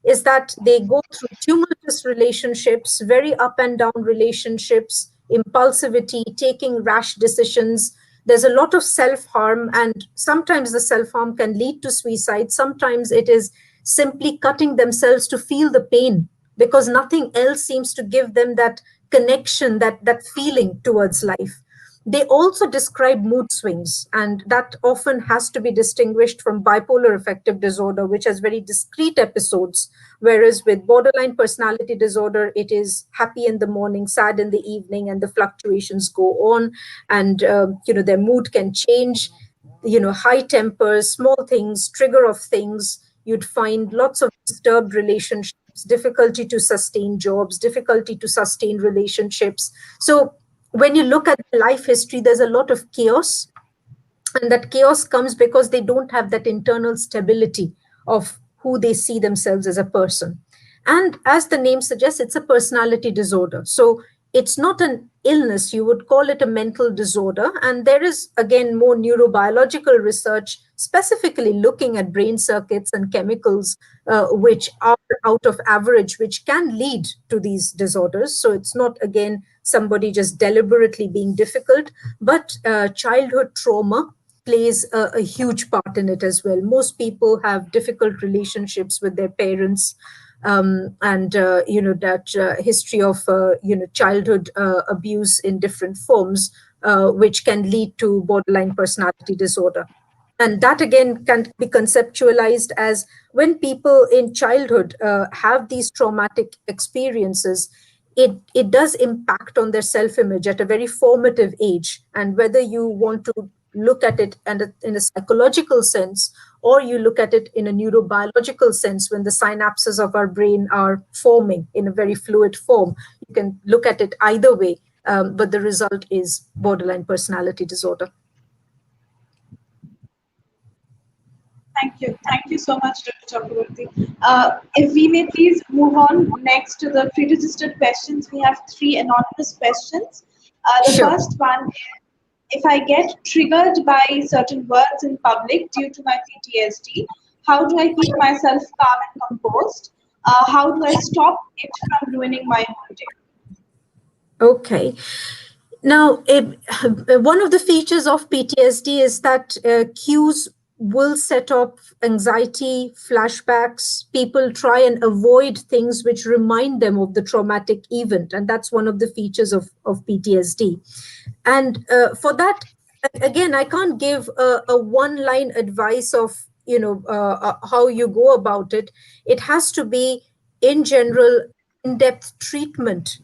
is that they go through tumultuous relationships, very up and down relationships, impulsivity, taking rash decisions. There's a lot of self harm, and sometimes the self harm can lead to suicide. Sometimes it is simply cutting themselves to feel the pain, because nothing else seems to give them that connection, that feeling towards life. They also describe mood swings, and that often has to be distinguished from bipolar affective disorder, which has very discrete episodes. Whereas with borderline personality disorder, it is happy in the morning, sad in the evening, and the fluctuations go on. And their mood can change. High tempers, small things, trigger of things. You'd find lots of disturbed relationships, difficulty to sustain jobs, difficulty to sustain relationships. So when you look at the life history, there's a lot of chaos, and that chaos comes because they don't have that internal stability of who they see themselves as a person. And as the name suggests, it's a personality disorder. So it's not an illness. You would call it a mental disorder. And there is, again, more neurobiological research specifically looking at brain circuits and chemicals which are out of average, which can lead to these disorders. So it's not, again, somebody just deliberately being difficult, but childhood trauma plays a huge part in it as well. Most people have difficult relationships with their parents, and that history of childhood abuse in different forms, which can lead to borderline personality disorder. And that again can be conceptualized as when people in childhood have these traumatic experiences. it does impact on their self-image at a very formative age. And whether you want to look at it and in a psychological sense, or you look at it in a neurobiological sense, when the synapses of our brain are forming in a very fluid form, you can look at it either way. But the result is borderline personality disorder. Thank you. Thank you so much, Dr. Chakraborty. If we may please move on next to the pre-registered questions. We have 3 anonymous questions. The Sure. first one is, if I get triggered by certain words in public due to my PTSD, how do I keep myself calm and composed? How do I stop it from ruining my whole day? Okay. Now, one of the features of PTSD is that cues will set up anxiety, flashbacks. People try and avoid things which remind them of the traumatic event. And that's one of the features of PTSD. And for that, again, I can't give a one-line advice of, how you go about it. It has to be, in general, in-depth treatment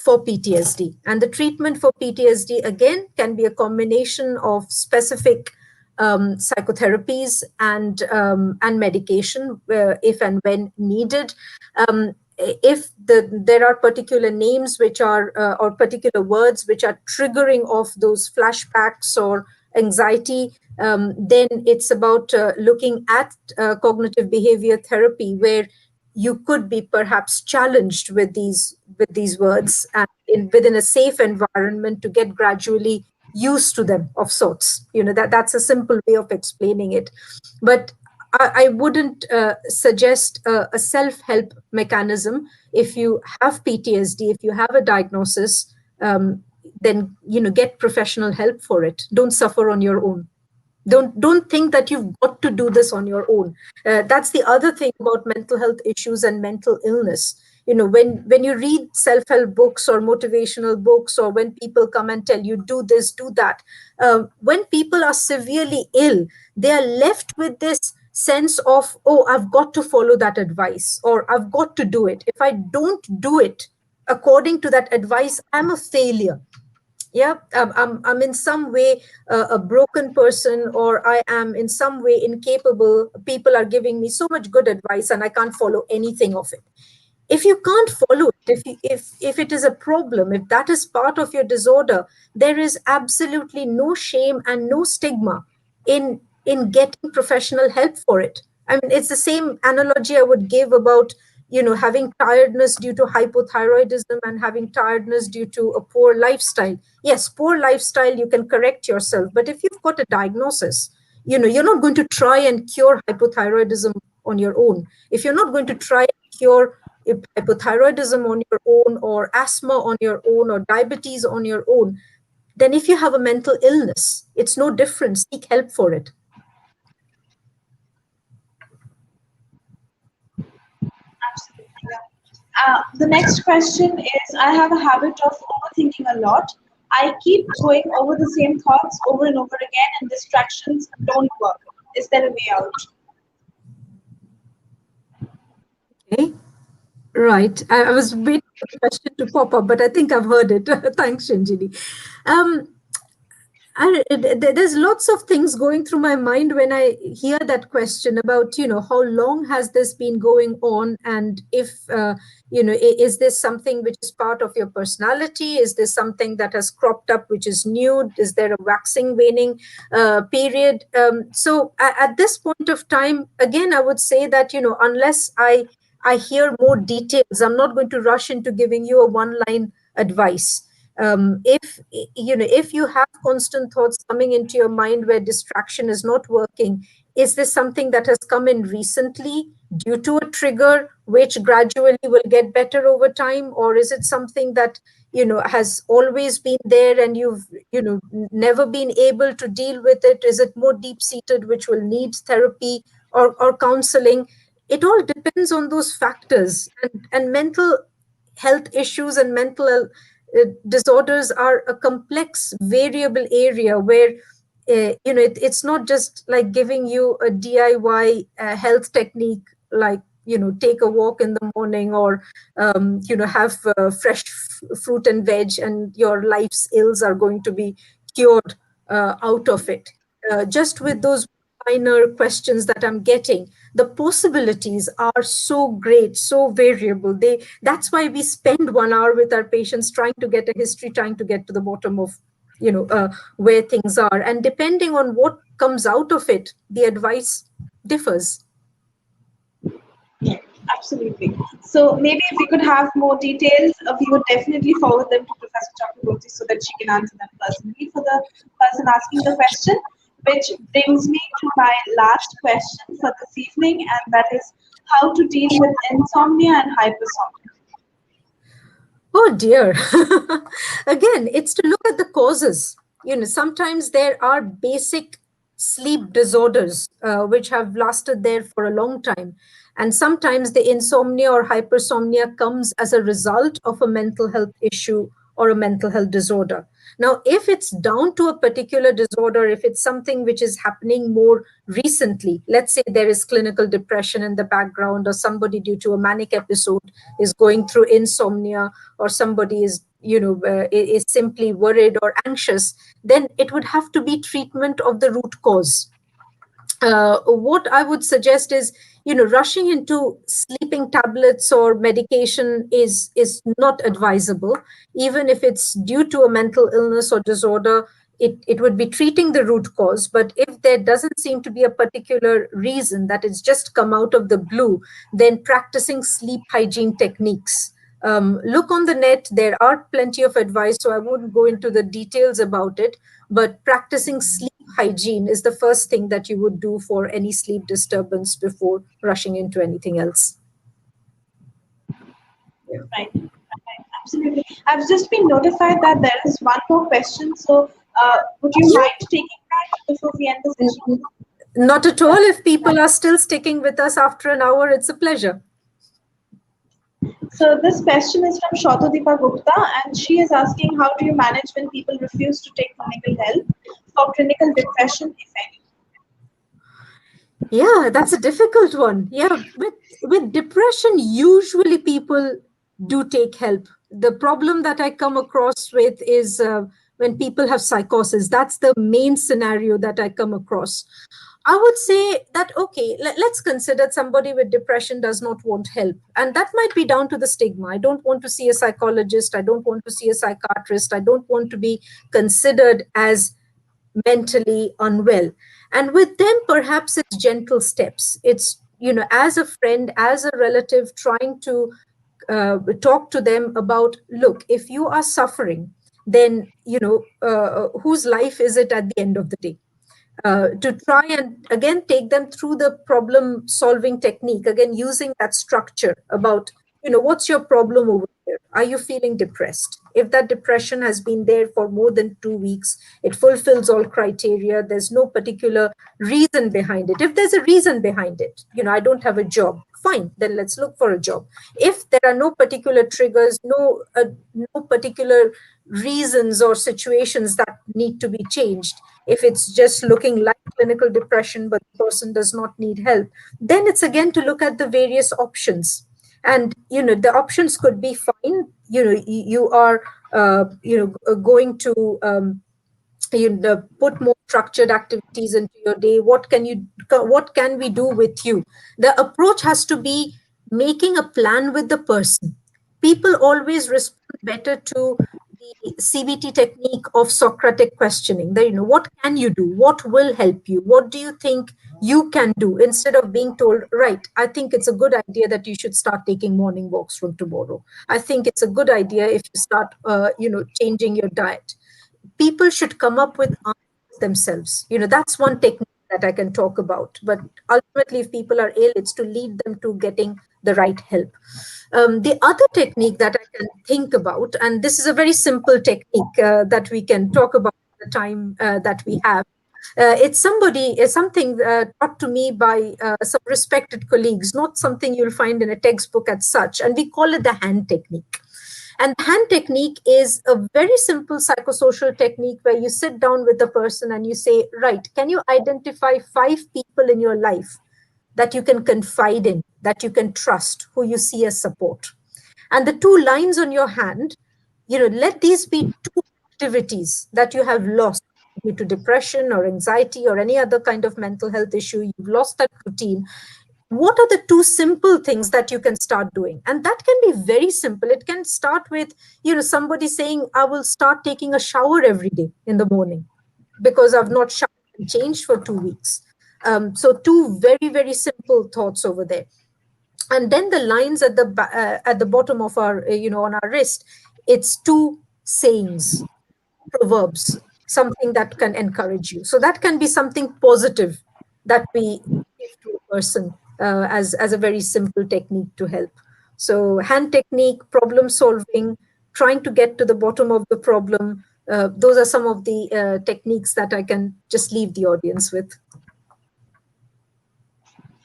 for PTSD. And the treatment for PTSD, again, can be a combination of specific psychotherapies and medication if and when needed. If there are particular names which are, or particular words which are triggering off those flashbacks or anxiety, then it's about looking at cognitive behavior therapy, where you could be perhaps challenged with these words and within a safe environment to get gradually used to them of sorts. That's a simple way of explaining it. But I wouldn't suggest a self-help mechanism. If you have PTSD, if you have a diagnosis, then get professional help for it. Don't suffer on your own. Don't think that you've got to do this on your own. That's the other thing about mental health issues and mental illness. When you read self-help books or motivational books, or when people come and tell you do this, do that, when people are severely ill, they are left with this sense of, oh, I've got to follow that advice, or I've got to do it. If I don't do it according to that advice, I'm a failure. Yeah, I'm in some way a broken person, or I am in some way incapable. People are giving me so much good advice and I can't follow anything of it. If you can't follow it, if it is a problem, if that is part of your disorder, there is absolutely no shame and no stigma in getting professional help for it. I mean, it's the same analogy I would give about having tiredness due to hypothyroidism and having tiredness due to a poor lifestyle. Yes, poor lifestyle, you can correct yourself, but if you've got a diagnosis, you're not going to try and cure hypothyroidism on your own. If you're not going to try and cure hypothyroidism on your own, or asthma on your own, or diabetes on your own, then if you have a mental illness, it's no different. Seek help for it. Absolutely. Yeah. The next question is, I have a habit of overthinking a lot. I keep going over the same thoughts over and over again, and distractions don't work. Is there a way out? Okay. Right. I was waiting for the question to pop up, but I think I've heard it. Thanks, Shanjini. There's lots of things going through my mind when I hear that question about, how long has this been going on? And if, is this something which is part of your personality? Is this something that has cropped up, which is new? Is there a waxing, waning period? So at this point of time, again, I would say that, unless I hear more details, I'm not going to rush into giving you a one-line advice. If you have constant thoughts coming into your mind where distraction is not working, is this something that has come in recently due to a trigger which gradually will get better over time? Or is it something that has always been there and you've never been able to deal with it? Is it more deep-seated, which will need therapy or counseling? It all depends on those factors. And mental health issues and mental disorders are a complex, variable area where it's not just like giving you a DIY health technique, like take a walk in the morning, or have fresh fruit and veg, and your life's ills are going to be cured out of it. Just with those minor questions that I'm getting, the possibilities are so great, so variable. That's why we spend 1 hour with our patients trying to get a history, trying to get to the bottom of where things are. And depending on what comes out of it, the advice differs. Yeah, absolutely. So maybe if we could have more details, we would definitely forward them to Professor Chakraborty so that she can answer them personally for the person asking the question. Which brings me to my last question for this evening, and that is how to deal with insomnia and hypersomnia. Oh dear. Again, it's to look at the causes. Sometimes there are basic sleep disorders which have lasted there for a long time. And sometimes the insomnia or hypersomnia comes as a result of a mental health issue or a mental health disorder. Now, if it's down to a particular disorder, if it's something which is happening more recently, let's say there is clinical depression in the background, or somebody due to a manic episode is going through insomnia, or somebody is simply worried or anxious, then it would have to be treatment of the root cause. What I would suggest is, rushing into sleeping tablets or medication is not advisable. Even if it's due to a mental illness or disorder, it would be treating the root cause. But if there doesn't seem to be a particular reason, that it's just come out of the blue, then practicing sleep hygiene techniques. Look on the net, there are plenty of advice, so I won't go into the details about it, but practicing sleep hygiene is the first thing that you would do for any sleep disturbance before rushing into anything else. Right. Absolutely. I've just been notified that there is one more question. So, would you mind taking that before we end the session? Not at all. If people are still sticking with us after an hour, it's a pleasure. So, this question is from Shotodipa Gupta, and she is asking, how do you manage when people refuse to take clinical help for clinical depression, if any? Yeah, that's a difficult one. Yeah, with depression, usually people do take help. The problem that I come across with is when people have psychosis. That's the main scenario that I come across. I would say that, okay, let's consider somebody with depression does not want help. And that might be down to the stigma. I don't want to see a psychologist. I don't want to see a psychiatrist. I don't want to be considered as mentally unwell. And with them, perhaps it's gentle steps. It's, as a friend, as a relative, trying to talk to them about, look, if you are suffering, then, whose life is it at the end of the day? To try and again take them through the problem solving technique, again using that structure about, what's your problem over here? Are you feeling depressed? If that depression has been there for more than 2 weeks, it fulfills all criteria, there's no particular reason behind it. If there's a reason behind it, I don't have a job, fine, then let's look for a job. If there are no particular triggers, no particular reasons or situations that need to be changed, if it's just looking like clinical depression but the person does not need help, then it's again to look at the various options. And the options could be fine, you are going to put more structured activities into your day. What can we do with you? The approach has to be making a plan with the person. People always respond better to the CBT technique of Socratic questioning. That, what can you do? What will help you? What do you think you can do? Instead of being told, right, I think it's a good idea that you should start taking morning walks from tomorrow. I think it's a good idea if you start, changing your diet. People should come up with answers themselves. That's one technique that I can talk about. But ultimately, if people are ill, it's to lead them to getting the right help. The other technique that I can think about, and this is a very simple technique that we can talk about the time that we have. It's something taught to me by some respected colleagues, not something you'll find in a textbook as such, and we call it the hand technique. And the hand technique is a very simple psychosocial technique where you sit down with a person and you say, right, can you identify 5 people in your life that you can confide in, that you can trust, who you see as support. And the two lines on your hand, let these be two activities that you have lost due to depression or anxiety or any other kind of mental health issue. You've lost that routine. What are the two simple things that you can start doing? And that can be very simple. It can start with, somebody saying, I will start taking a shower every day in the morning because I've not showered and changed for 2 weeks. So two very, very simple thoughts over there. And then the lines at the bottom of our, on our wrist, it's two sayings, proverbs, something that can encourage you. So that can be something positive that we give to a person as a very simple technique to help. So hand technique, problem solving, trying to get to the bottom of the problem. Those are some of the techniques that I can just leave the audience with.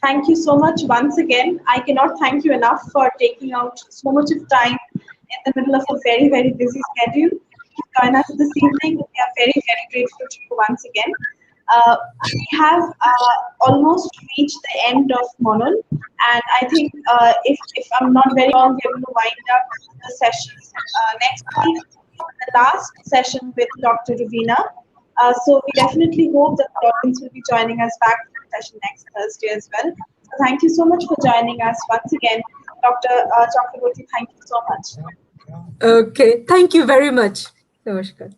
Thank you so much once again. I cannot thank you enough for taking out so much of time in the middle of a very, very busy schedule to join us this evening. We are very, very grateful to you once again. We have almost reached the end of Monon, and I think if I'm not very wrong, we're going to wind up the sessions next week, the last session with Dr. Ravina. So we definitely hope that the audience will be joining us back for the session next Thursday as well. So thank you so much for joining us once again, Dr. Chakraborty. Thank you so much. Okay, thank you very much. Namaskar.